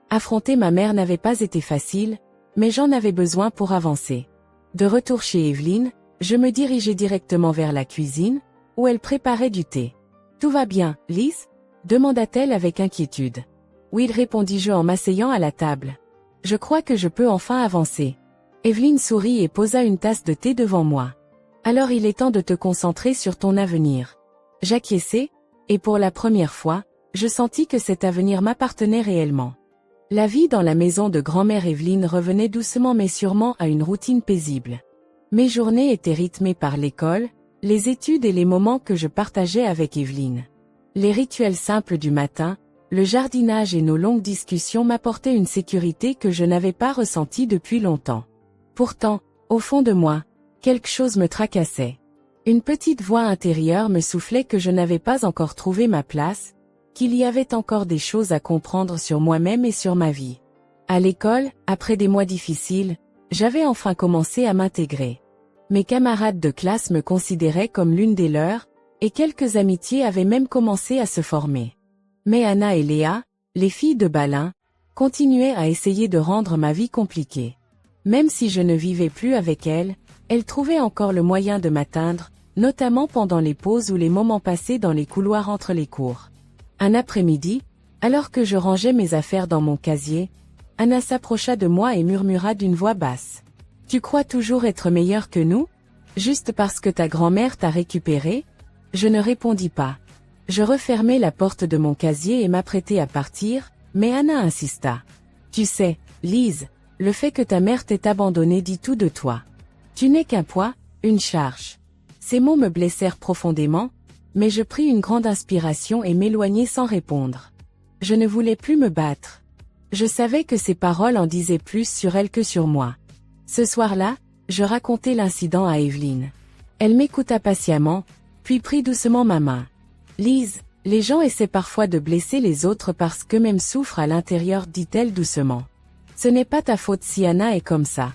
Affronter ma mère n'avait pas été facile, mais j'en avais besoin pour avancer. De retour chez Evelyne, je me dirigeai directement vers la cuisine, où elle préparait du thé. « Tout va bien, Lise ?» demanda-t-elle avec inquiétude. « Oui » répondis-je en m'asseyant à la table. « Je crois que je peux enfin avancer. » Evelyne sourit et posa une tasse de thé devant moi. « Alors il est temps de te concentrer sur ton avenir. » J'acquiesçai, et pour la première fois, je sentis que cet avenir m'appartenait réellement. La vie dans la maison de grand-mère Evelyne revenait doucement mais sûrement à une routine paisible. Mes journées étaient rythmées par l'école, les études et les moments que je partageais avec Evelyne. Les rituels simples du matin, le jardinage et nos longues discussions m'apportaient une sécurité que je n'avais pas ressentie depuis longtemps. Pourtant, au fond de moi, quelque chose me tracassait. Une petite voix intérieure me soufflait que je n'avais pas encore trouvé ma place, qu'il y avait encore des choses à comprendre sur moi-même et sur ma vie. À l'école, après des mois difficiles, j'avais enfin commencé à m'intégrer. Mes camarades de classe me considéraient comme l'une des leurs, et quelques amitiés avaient même commencé à se former. Mais Anna et Léa, les filles de Balin, continuaient à essayer de rendre ma vie compliquée. Même si je ne vivais plus avec elles, elles trouvaient encore le moyen de m'atteindre, notamment pendant les pauses ou les moments passés dans les couloirs entre les cours. Un après-midi, alors que je rangeais mes affaires dans mon casier, Anna s'approcha de moi et murmura d'une voix basse. « Tu crois toujours être meilleure que nous? Juste parce que ta grand-mère t'a récupéré ?» Je ne répondis pas. Je refermai la porte de mon casier et m'apprêtai à partir, mais Anna insista. « Tu sais, Lise, le fait que ta mère t'ait abandonnée dit tout de toi. Tu n'es qu'un poids, une charge. » Ces mots me blessèrent profondément, mais je pris une grande inspiration et m'éloignai sans répondre. Je ne voulais plus me battre. Je savais que ces paroles en disaient plus sur elle que sur moi. Ce soir-là, je racontai l'incident à Evelyne. Elle m'écouta patiemment, puis prit doucement ma main. « Lise, les gens essaient parfois de blesser les autres parce qu'eux-mêmes souffrent à l'intérieur, dit-elle doucement. Ce n'est pas ta faute si Anna est comme ça.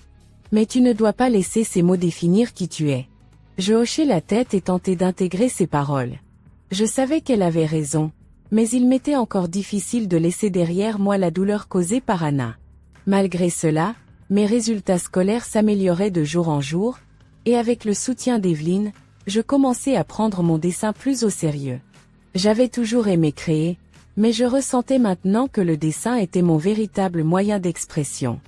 Mais tu ne dois pas laisser ces mots définir qui tu es. » Je hochai la tête et tentai d'intégrer ses paroles. Je savais qu'elle avait raison, mais il m'était encore difficile de laisser derrière moi la douleur causée par Anna. Malgré cela, mes résultats scolaires s'amélioraient de jour en jour, et avec le soutien d'Evelyne, je commençais à prendre mon dessin plus au sérieux. J'avais toujours aimé créer, mais je ressentais maintenant que le dessin était mon véritable moyen d'expression.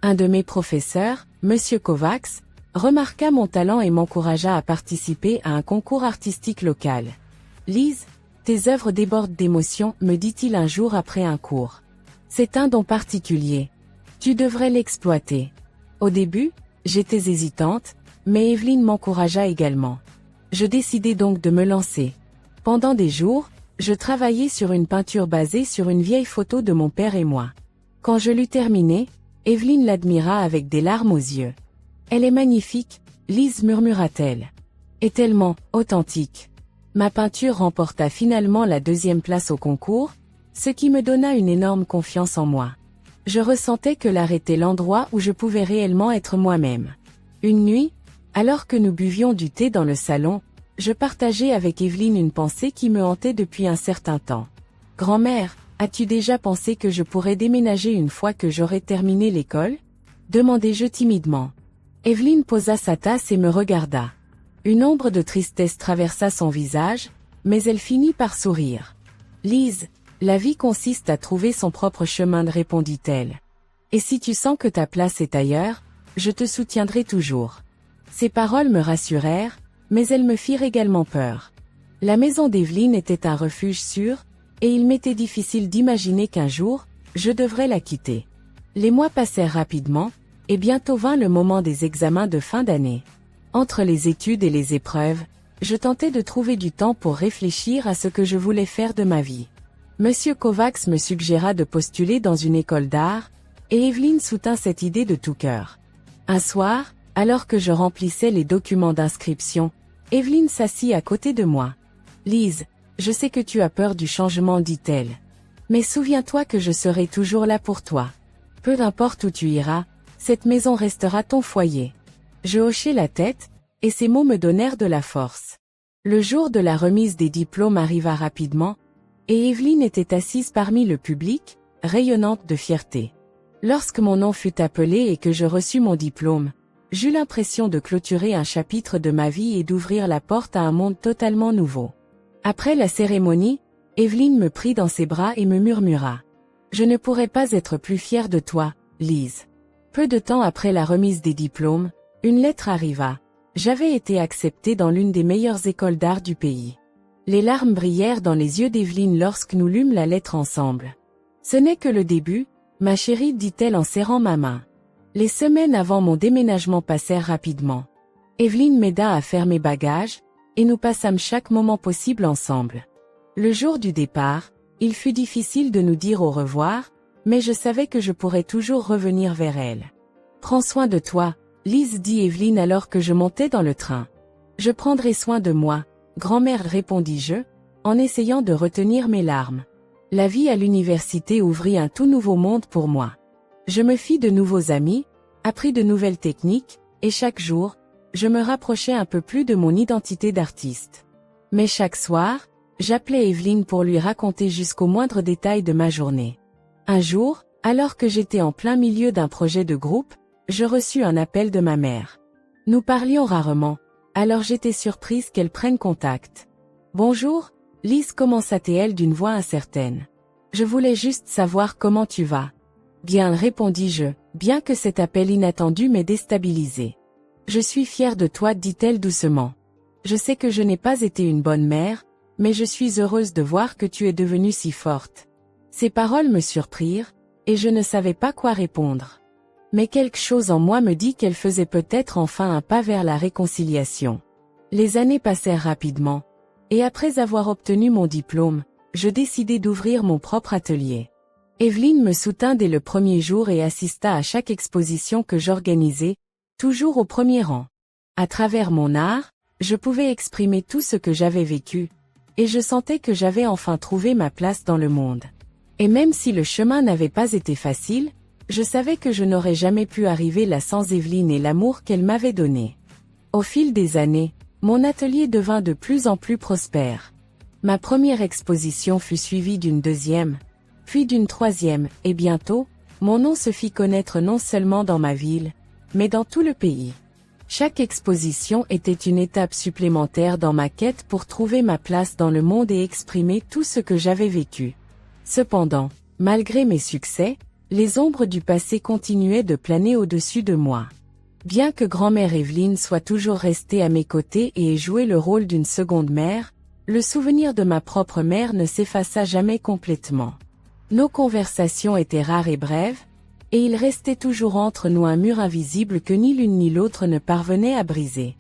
Un de mes professeurs, Monsieur Kovacs, remarqua mon talent et m'encouragea à participer à un concours artistique local. « Lise, tes œuvres débordent d'émotion, me dit-il un jour après un cours. C'est un don particulier. Tu devrais l'exploiter. » Au début, j'étais hésitante, mais Evelyne m'encouragea également. Je décidai donc de me lancer. Pendant des jours, je travaillais sur une peinture basée sur une vieille photo de mon père et moi. Quand je l'eus terminée, Evelyne l'admira avec des larmes aux yeux. « Elle est magnifique, Lise, murmura-t-elle. Est tellement authentique. Ma peinture remporta finalement la 2e place au concours, ce qui me donna une énorme confiance en moi. Je ressentais que l'art était l'endroit où je pouvais réellement être moi-même. Une nuit, alors que nous buvions du thé dans le salon, je partageais avec Evelyne une pensée qui me hantait depuis un certain temps. « Grand-mère, as-tu déjà pensé que je pourrais déménager une fois que j'aurai terminé l'école ?» demandai-je timidement. Evelyne posa sa tasse et me regarda. Une ombre de tristesse traversa son visage, mais elle finit par sourire. « Lise, la vie consiste à trouver son propre chemin, répondit-elle. Et si tu sens que ta place est ailleurs, je te soutiendrai toujours. » Ces paroles me rassurèrent, mais elles me firent également peur. La maison d'Evelyne était un refuge sûr, et il m'était difficile d'imaginer qu'un jour, je devrais la quitter. Les mois passèrent rapidement, et bientôt vint le moment des examens de fin d'année. Entre les études et les épreuves, je tentais de trouver du temps pour réfléchir à ce que je voulais faire de ma vie. Monsieur Kovacs me suggéra de postuler dans une école d'art, et Evelyne soutint cette idée de tout cœur. Un soir, alors que je remplissais les documents d'inscription, Evelyne s'assit à côté de moi. « Lise, je sais que tu as peur du changement, dit-elle. Mais souviens-toi que je serai toujours là pour toi. Peu importe où tu iras, cette maison restera ton foyer. » Je hochai la tête, et ces mots me donnèrent de la force. Le jour de la remise des diplômes arriva rapidement, et Evelyne était assise parmi le public, rayonnante de fierté. Lorsque mon nom fut appelé et que je reçus mon diplôme, j'eus l'impression de clôturer un chapitre de ma vie et d'ouvrir la porte à un monde totalement nouveau. Après la cérémonie, Evelyne me prit dans ses bras et me murmura. « Je ne pourrais pas être plus fière de toi, Lise. » Peu de temps après la remise des diplômes, une lettre arriva. J'avais été acceptée dans l'une des meilleures écoles d'art du pays. Les larmes brillèrent dans les yeux d'Evelyne lorsque nous lûmes la lettre ensemble. « Ce n'est que le début, ma chérie, dit-elle en serrant ma main. » Les semaines avant mon déménagement passèrent rapidement. Evelyne m'aida à faire mes bagages, et nous passâmes chaque moment possible ensemble. Le jour du départ, il fut difficile de nous dire au revoir, mais je savais que je pourrais toujours revenir vers elle. « Prends soin de toi, Lise, dit Evelyne alors que je montais dans le train. « Je prendrai soin de moi, grand-mère, répondis-je, en essayant de retenir mes larmes. La vie à l'université ouvrit un tout nouveau monde pour moi. Je me fis de nouveaux amis, appris de nouvelles techniques, et chaque jour, je me rapprochais un peu plus de mon identité d'artiste. Mais chaque soir, j'appelais Evelyne pour lui raconter jusqu'au moindre détail de ma journée. Un jour, alors que j'étais en plein milieu d'un projet de groupe, je reçus un appel de ma mère. Nous parlions rarement, alors j'étais surprise qu'elle prenne contact. « Bonjour, Lise, commença-t-elle d'une voix incertaine. Je voulais juste savoir comment tu vas. » « Bien, répondis-je, bien que cet appel inattendu m'ait déstabilisé. « Je suis fière de toi, dit-elle doucement. Je sais que je n'ai pas été une bonne mère, mais je suis heureuse de voir que tu es devenue si forte. » Ces paroles me surprirent, et je ne savais pas quoi répondre. Mais quelque chose en moi me dit qu'elle faisait peut-être enfin un pas vers la réconciliation. Les années passèrent rapidement, et après avoir obtenu mon diplôme, je décidai d'ouvrir mon propre atelier. Evelyne me soutint dès le premier jour et assista à chaque exposition que j'organisais, toujours au premier rang. À travers mon art, je pouvais exprimer tout ce que j'avais vécu, et je sentais que j'avais enfin trouvé ma place dans le monde. Et même si le chemin n'avait pas été facile, je savais que je n'aurais jamais pu arriver là sans Evelyne et l'amour qu'elle m'avait donné. Au fil des années, mon atelier devint de plus en plus prospère. Ma première exposition fut suivie d'une deuxième, puis d'une troisième, et bientôt, mon nom se fit connaître non seulement dans ma ville, mais dans tout le pays. Chaque exposition était une étape supplémentaire dans ma quête pour trouver ma place dans le monde et exprimer tout ce que j'avais vécu. Cependant, malgré mes succès, les ombres du passé continuaient de planer au-dessus de moi. Bien que grand-mère Evelyne soit toujours restée à mes côtés et ait joué le rôle d'une seconde mère, le souvenir de ma propre mère ne s'effaça jamais complètement. Nos conversations étaient rares et brèves, et il restait toujours entre nous un mur invisible que ni l'une ni l'autre ne parvenait à briser.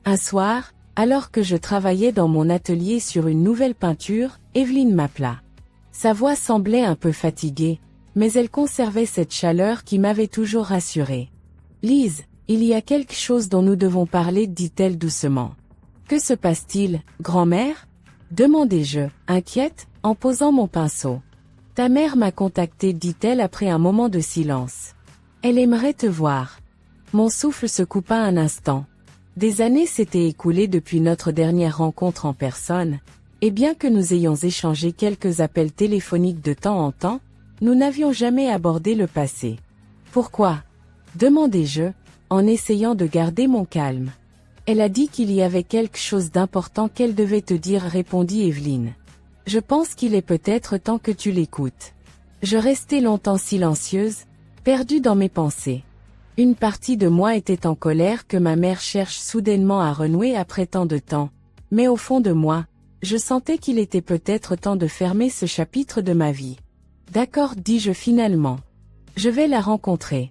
Un soir, alors que je travaillais dans mon atelier sur une nouvelle peinture, Evelyne m'appela. Sa voix semblait un peu fatiguée, mais elle conservait cette chaleur qui m'avait toujours rassurée. « Lise, Il y a quelque chose dont nous devons parler, dit-elle doucement. Que se passe-t-il, grand-mère? Demandai-je, inquiète, en posant mon pinceau. Ta mère m'a contacté, dit-elle après un moment de silence. Elle aimerait te voir. Mon souffle se coupa un instant. Des années s'étaient écoulées depuis notre dernière rencontre en personne, et bien que nous ayons échangé quelques appels téléphoniques de temps en temps, nous n'avions jamais abordé le passé. Pourquoi? Demandai-je, en essayant de garder mon calme. Elle a dit qu'il y avait quelque chose d'important qu'elle devait te dire, répondit Evelyne. Je pense qu'il est peut-être temps que tu l'écoutes. Je restai longtemps silencieuse, perdue dans mes pensées. Une partie de moi était en colère que ma mère cherche soudainement à renouer après tant de temps, mais au fond de moi, je sentais qu'il était peut-être temps de fermer ce chapitre de ma vie. D'accord, dis-je finalement. Je vais la rencontrer.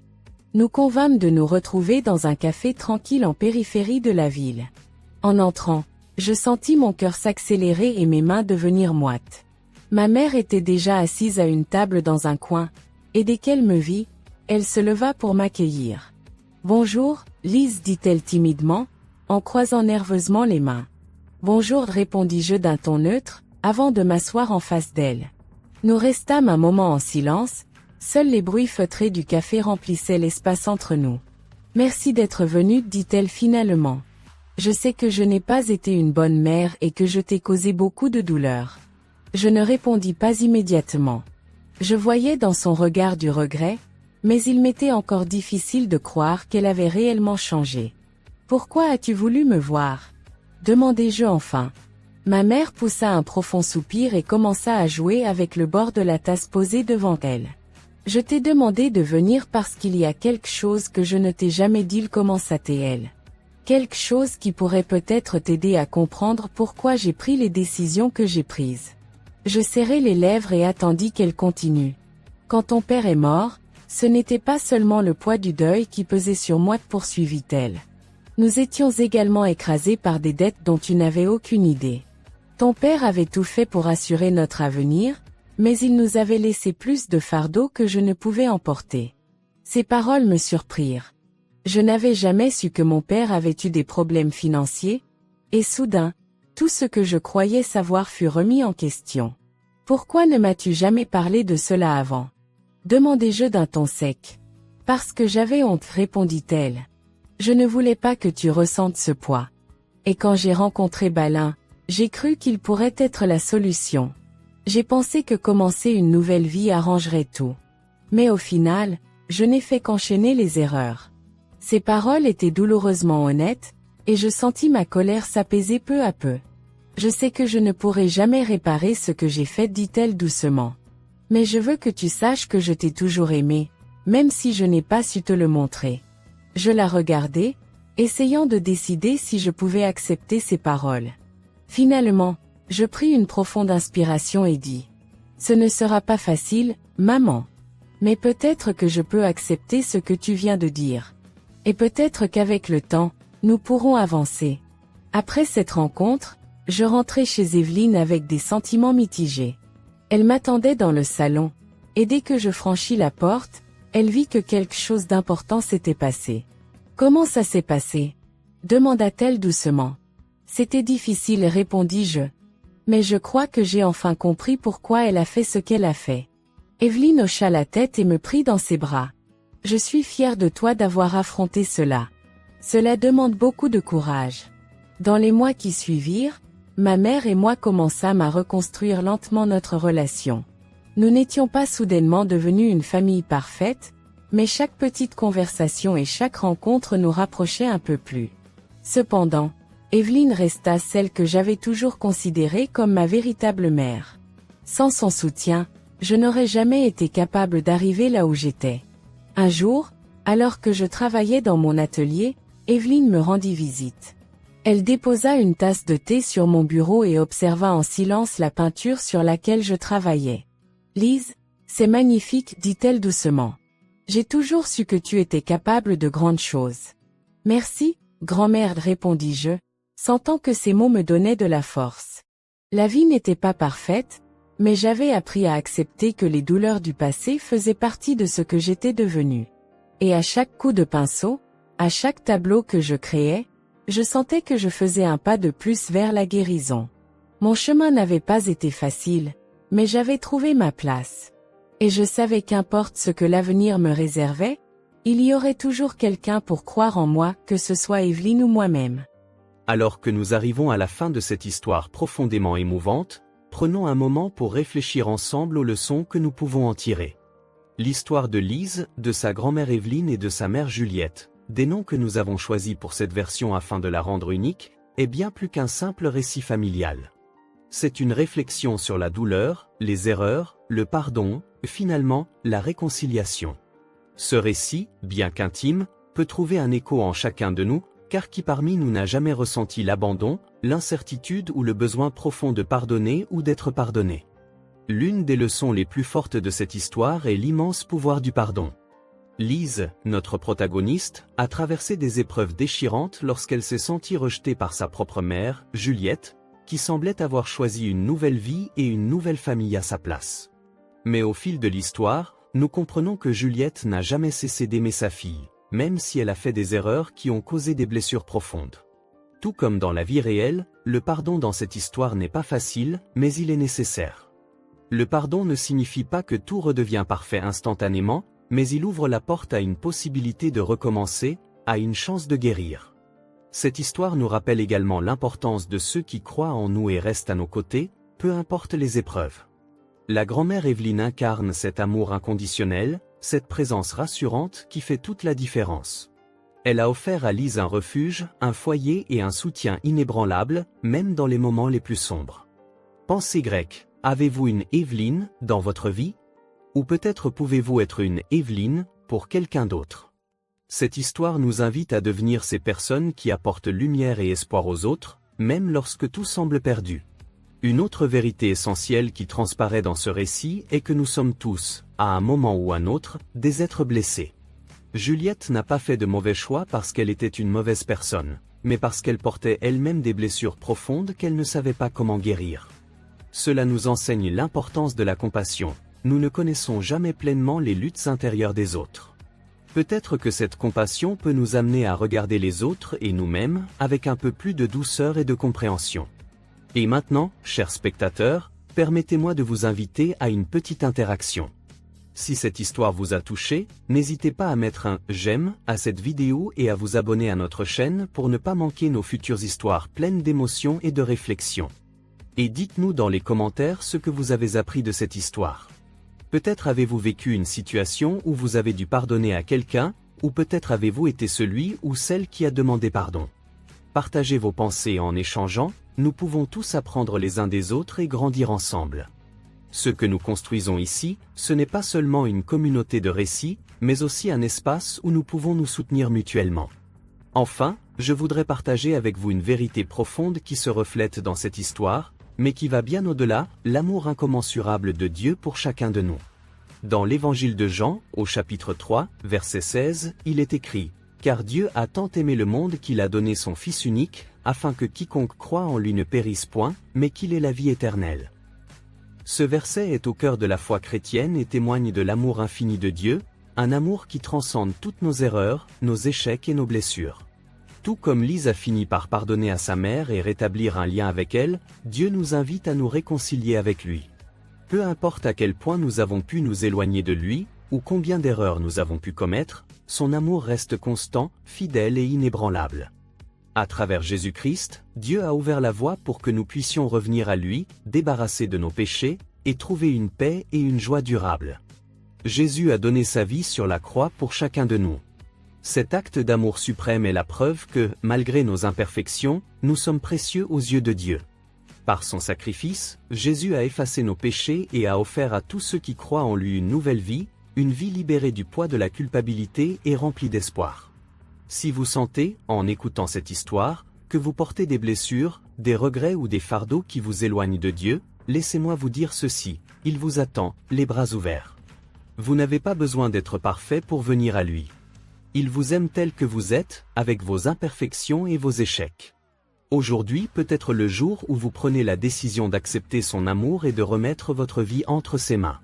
Nous convînmes de nous retrouver dans un café tranquille en périphérie de la ville. En entrant, je sentis mon cœur s'accélérer et mes mains devenir moites. Ma mère était déjà assise à une table dans un coin, et dès qu'elle me vit, elle se leva pour m'accueillir. « Bonjour, Lise, dit-elle timidement, en croisant nerveusement les mains. « Bonjour, répondis-je d'un ton neutre, avant de m'asseoir en face d'elle. Nous restâmes un moment en silence, seuls les bruits feutrés du café remplissaient l'espace entre nous. « Merci d'être venue, dit-elle finalement. Je sais que je n'ai pas été une bonne mère et que je t'ai causé beaucoup de douleur. » Je ne répondis pas immédiatement. Je voyais dans son regard du regret, mais il m'était encore difficile de croire qu'elle avait réellement changé. « Pourquoi as-tu voulu me voir ?» demandai-je enfin. Ma mère poussa un profond soupir et commença à jouer avec le bord de la tasse posée devant elle. « Je t'ai demandé de venir parce qu'il y a quelque chose que je ne t'ai jamais dit, commença-t-elle. Quelque chose qui pourrait peut-être t'aider à comprendre pourquoi j'ai pris les décisions que j'ai prises. » Je serrai les lèvres et attendis qu'elle continue. « Quand ton père est mort, ce n'était pas seulement le poids du deuil qui pesait sur moi, poursuivit-elle. Nous étions également écrasés par des dettes dont tu n'avais aucune idée. Ton père avait tout fait pour assurer notre avenir, mais il nous avait laissé plus de fardeau que je ne pouvais emporter. » Ces paroles me surprirent. Je n'avais jamais su que mon père avait eu des problèmes financiers, et soudain, tout ce que je croyais savoir fut remis en question. « Pourquoi ne m'as-tu jamais parlé de cela avant ?» demandai-je d'un ton sec. « Parce que j'avais honte, répondit-elle. Je ne voulais pas que tu ressentes ce poids. Et quand j'ai rencontré Balin, j'ai cru qu'il pourrait être la solution. J'ai pensé que commencer une nouvelle vie arrangerait tout. Mais au final, je n'ai fait qu'enchaîner les erreurs. » Ces paroles étaient douloureusement honnêtes, et je sentis ma colère s'apaiser peu à peu. « Je sais que je ne pourrai jamais réparer ce que j'ai fait, dit-elle doucement. Mais je veux que tu saches que je t'ai toujours aimé, même si je n'ai pas su te le montrer. » Je la regardai, essayant de décider si je pouvais accepter ces paroles. Finalement, je pris une profonde inspiration et dis « Ce ne sera pas facile, maman. Mais peut-être que je peux accepter ce que tu viens de dire. Et peut-être qu'avec le temps, nous pourrons avancer. » Après cette rencontre, je rentrai chez Evelyne avec des sentiments mitigés. Elle m'attendait dans le salon, et dès que je franchis la porte, elle vit que quelque chose d'important s'était passé. « Comment ça s'est passé ?» demanda-t-elle doucement. « C'était difficile, répondis-je. Mais je crois que j'ai enfin compris pourquoi elle a fait ce qu'elle a fait. » Evelyne hocha la tête et me prit dans ses bras. « Je suis fière de toi d'avoir affronté cela. Cela demande beaucoup de courage. » Dans les mois qui suivirent, ma mère et moi commençâmes à reconstruire lentement notre relation. Nous n'étions pas soudainement devenus une famille parfaite, mais chaque petite conversation et chaque rencontre nous rapprochait un peu plus. Cependant, Evelyne resta celle que j'avais toujours considérée comme ma véritable mère. Sans son soutien, je n'aurais jamais été capable d'arriver là où j'étais. Un jour, alors que je travaillais dans mon atelier, Evelyne me rendit visite. Elle déposa une tasse de thé sur mon bureau et observa en silence la peinture sur laquelle je travaillais. « Lise, c'est magnifique, dit-elle doucement. J'ai toujours su que tu étais capable de grandes choses. »« Merci, grand-mère, répondis-je, sentant que ces mots me donnaient de la force. La vie n'était pas parfaite, mais j'avais appris à accepter que les douleurs du passé faisaient partie de ce que j'étais devenue. Et à chaque coup de pinceau, À chaque tableau que je créais, je sentais que je faisais un pas de plus vers la guérison. Mon chemin n'avait pas été facile, mais j'avais trouvé ma place. Et je savais qu'importe ce que l'avenir me réservait, il y aurait toujours quelqu'un pour croire en moi, que ce soit Evelyne ou moi-même. Alors que nous arrivons à la fin de cette histoire profondément émouvante, prenons un moment pour réfléchir ensemble aux leçons que nous pouvons en tirer. L'histoire de Lise, de sa grand-mère Evelyne et de sa mère Juliette, des noms que nous avons choisis pour cette version afin de la rendre unique, est bien plus qu'un simple récit familial. C'est une réflexion sur la douleur, les erreurs, le pardon, finalement, la réconciliation. Ce récit, bien qu'intime, peut trouver un écho en chacun de nous, car qui parmi nous n'a jamais ressenti l'abandon, l'incertitude ou le besoin profond de pardonner ou d'être pardonné. L'une des leçons les plus fortes de cette histoire est l'immense pouvoir du pardon. Lise, notre protagoniste, a traversé des épreuves déchirantes lorsqu'elle s'est sentie rejetée par sa propre mère, Juliette, qui semblait avoir choisi une nouvelle vie et une nouvelle famille à sa place. Mais au fil de l'histoire, nous comprenons que Juliette n'a jamais cessé d'aimer sa fille, même si elle a fait des erreurs qui ont causé des blessures profondes. Tout comme dans la vie réelle, le pardon dans cette histoire n'est pas facile, mais il est nécessaire. Le pardon ne signifie pas que tout redevient parfait instantanément, mais il ouvre la porte à une possibilité de recommencer, à une chance de guérir. Cette histoire nous rappelle également l'importance de ceux qui croient en nous et restent à nos côtés, peu importe les épreuves. La grand-mère Evelyne incarne cet amour inconditionnel, cette présence rassurante qui fait toute la différence. Elle a offert à Lise un refuge, un foyer et un soutien inébranlable, même dans les moments les plus sombres. Pensez grec, avez-vous une Evelyne dans votre vie? Ou peut-être pouvez-vous être une Evelyne pour quelqu'un d'autre? Cette histoire nous invite à devenir ces personnes qui apportent lumière et espoir aux autres, même lorsque tout semble perdu. Une autre vérité essentielle qui transparaît dans ce récit est que nous sommes tous, à un moment ou un autre, des êtres blessés. Juliette n'a pas fait de mauvais choix parce qu'elle était une mauvaise personne, mais parce qu'elle portait elle-même des blessures profondes qu'elle ne savait pas comment guérir. Cela nous enseigne l'importance de la compassion. Nous ne connaissons jamais pleinement les luttes intérieures des autres. Peut-être que cette compassion peut nous amener à regarder les autres et nous-mêmes avec un peu plus de douceur et de compréhension. Et maintenant, chers spectateurs, permettez-moi de vous inviter à une petite interaction. Si cette histoire vous a touché, n'hésitez pas à mettre un « j'aime » à cette vidéo et à vous abonner à notre chaîne pour ne pas manquer nos futures histoires pleines d'émotions et de réflexion. Et dites-nous dans les commentaires ce que vous avez appris de cette histoire. Peut-être avez-vous vécu une situation où vous avez dû pardonner à quelqu'un, ou peut-être avez-vous été celui ou celle qui a demandé pardon. Partagez vos pensées en échangeant, nous pouvons tous apprendre les uns des autres et grandir ensemble. Ce que nous construisons ici, ce n'est pas seulement une communauté de récits, mais aussi un espace où nous pouvons nous soutenir mutuellement. Enfin, je voudrais partager avec vous une vérité profonde qui se reflète dans cette histoire, mais qui va bien au-delà, l'amour incommensurable de Dieu pour chacun de nous. Dans l'évangile de Jean, au chapitre 3, verset 16, il est écrit « Car Dieu a tant aimé le monde qu'il a donné son Fils unique, afin que quiconque croit en lui ne périsse point, mais qu'il ait la vie éternelle. » Ce verset est au cœur de la foi chrétienne et témoigne de l'amour infini de Dieu, un amour qui transcende toutes nos erreurs, nos échecs et nos blessures. Tout comme Lise a fini par pardonner à sa mère et rétablir un lien avec elle, Dieu nous invite à nous réconcilier avec lui. Peu importe à quel point nous avons pu nous éloigner de lui, ou combien d'erreurs nous avons pu commettre, son amour reste constant, fidèle et inébranlable. À travers Jésus-Christ, Dieu a ouvert la voie pour que nous puissions revenir à lui, débarrassés de nos péchés, et trouver une paix et une joie durables. Jésus a donné sa vie sur la croix pour chacun de nous. Cet acte d'amour suprême est la preuve que, malgré nos imperfections, nous sommes précieux aux yeux de Dieu. Par son sacrifice, Jésus a effacé nos péchés et a offert à tous ceux qui croient en lui une nouvelle vie, une vie libérée du poids de la culpabilité et remplie d'espoir. Si vous sentez, en écoutant cette histoire, que vous portez des blessures, des regrets ou des fardeaux qui vous éloignent de Dieu, laissez-moi vous dire ceci, il vous attend, les bras ouverts. Vous n'avez pas besoin d'être parfait pour venir à lui. Il vous aime tel que vous êtes, avec vos imperfections et vos échecs. Aujourd'hui peut être le jour où vous prenez la décision d'accepter son amour et de remettre votre vie entre ses mains.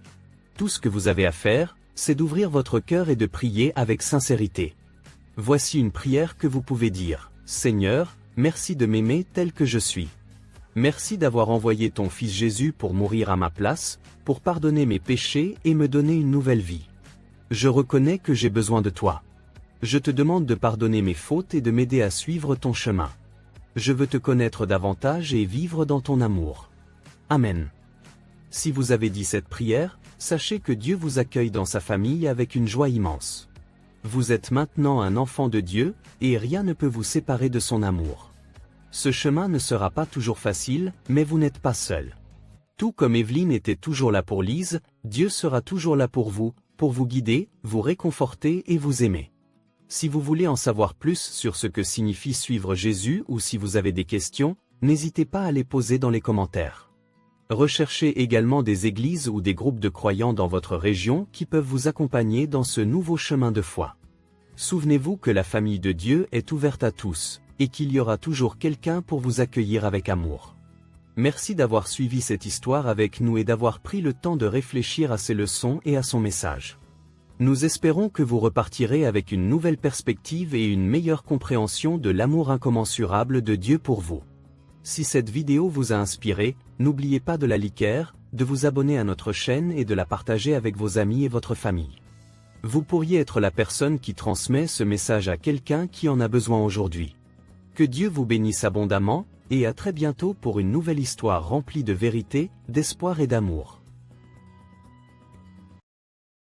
Tout ce que vous avez à faire, c'est d'ouvrir votre cœur et de prier avec sincérité. Voici une prière que vous pouvez dire. Seigneur, merci de m'aimer tel que je suis. Merci d'avoir envoyé ton Fils Jésus pour mourir à ma place, pour pardonner mes péchés et me donner une nouvelle vie. Je reconnais que j'ai besoin de toi. Je te demande de pardonner mes fautes et de m'aider à suivre ton chemin. Je veux te connaître davantage et vivre dans ton amour. Amen. Si vous avez dit cette prière, sachez que Dieu vous accueille dans sa famille avec une joie immense. Vous êtes maintenant un enfant de Dieu, et rien ne peut vous séparer de son amour. Ce chemin ne sera pas toujours facile, mais vous n'êtes pas seul. Tout comme Evelyne était toujours là pour Lise, Dieu sera toujours là pour vous guider, vous réconforter et vous aimer. Si vous voulez en savoir plus sur ce que signifie suivre Jésus ou si vous avez des questions, n'hésitez pas à les poser dans les commentaires. Recherchez également des églises ou des groupes de croyants dans votre région qui peuvent vous accompagner dans ce nouveau chemin de foi. Souvenez-vous que la famille de Dieu est ouverte à tous, et qu'il y aura toujours quelqu'un pour vous accueillir avec amour. Merci d'avoir suivi cette histoire avec nous et d'avoir pris le temps de réfléchir à ses leçons et à son message. Nous espérons que vous repartirez avec une nouvelle perspective et une meilleure compréhension de l'amour incommensurable de Dieu pour vous. Si cette vidéo vous a inspiré, n'oubliez pas de la liker, de vous abonner à notre chaîne et de la partager avec vos amis et votre famille. Vous pourriez être la personne qui transmet ce message à quelqu'un qui en a besoin aujourd'hui. Que Dieu vous bénisse abondamment, et à très bientôt pour une nouvelle histoire remplie de vérité, d'espoir et d'amour.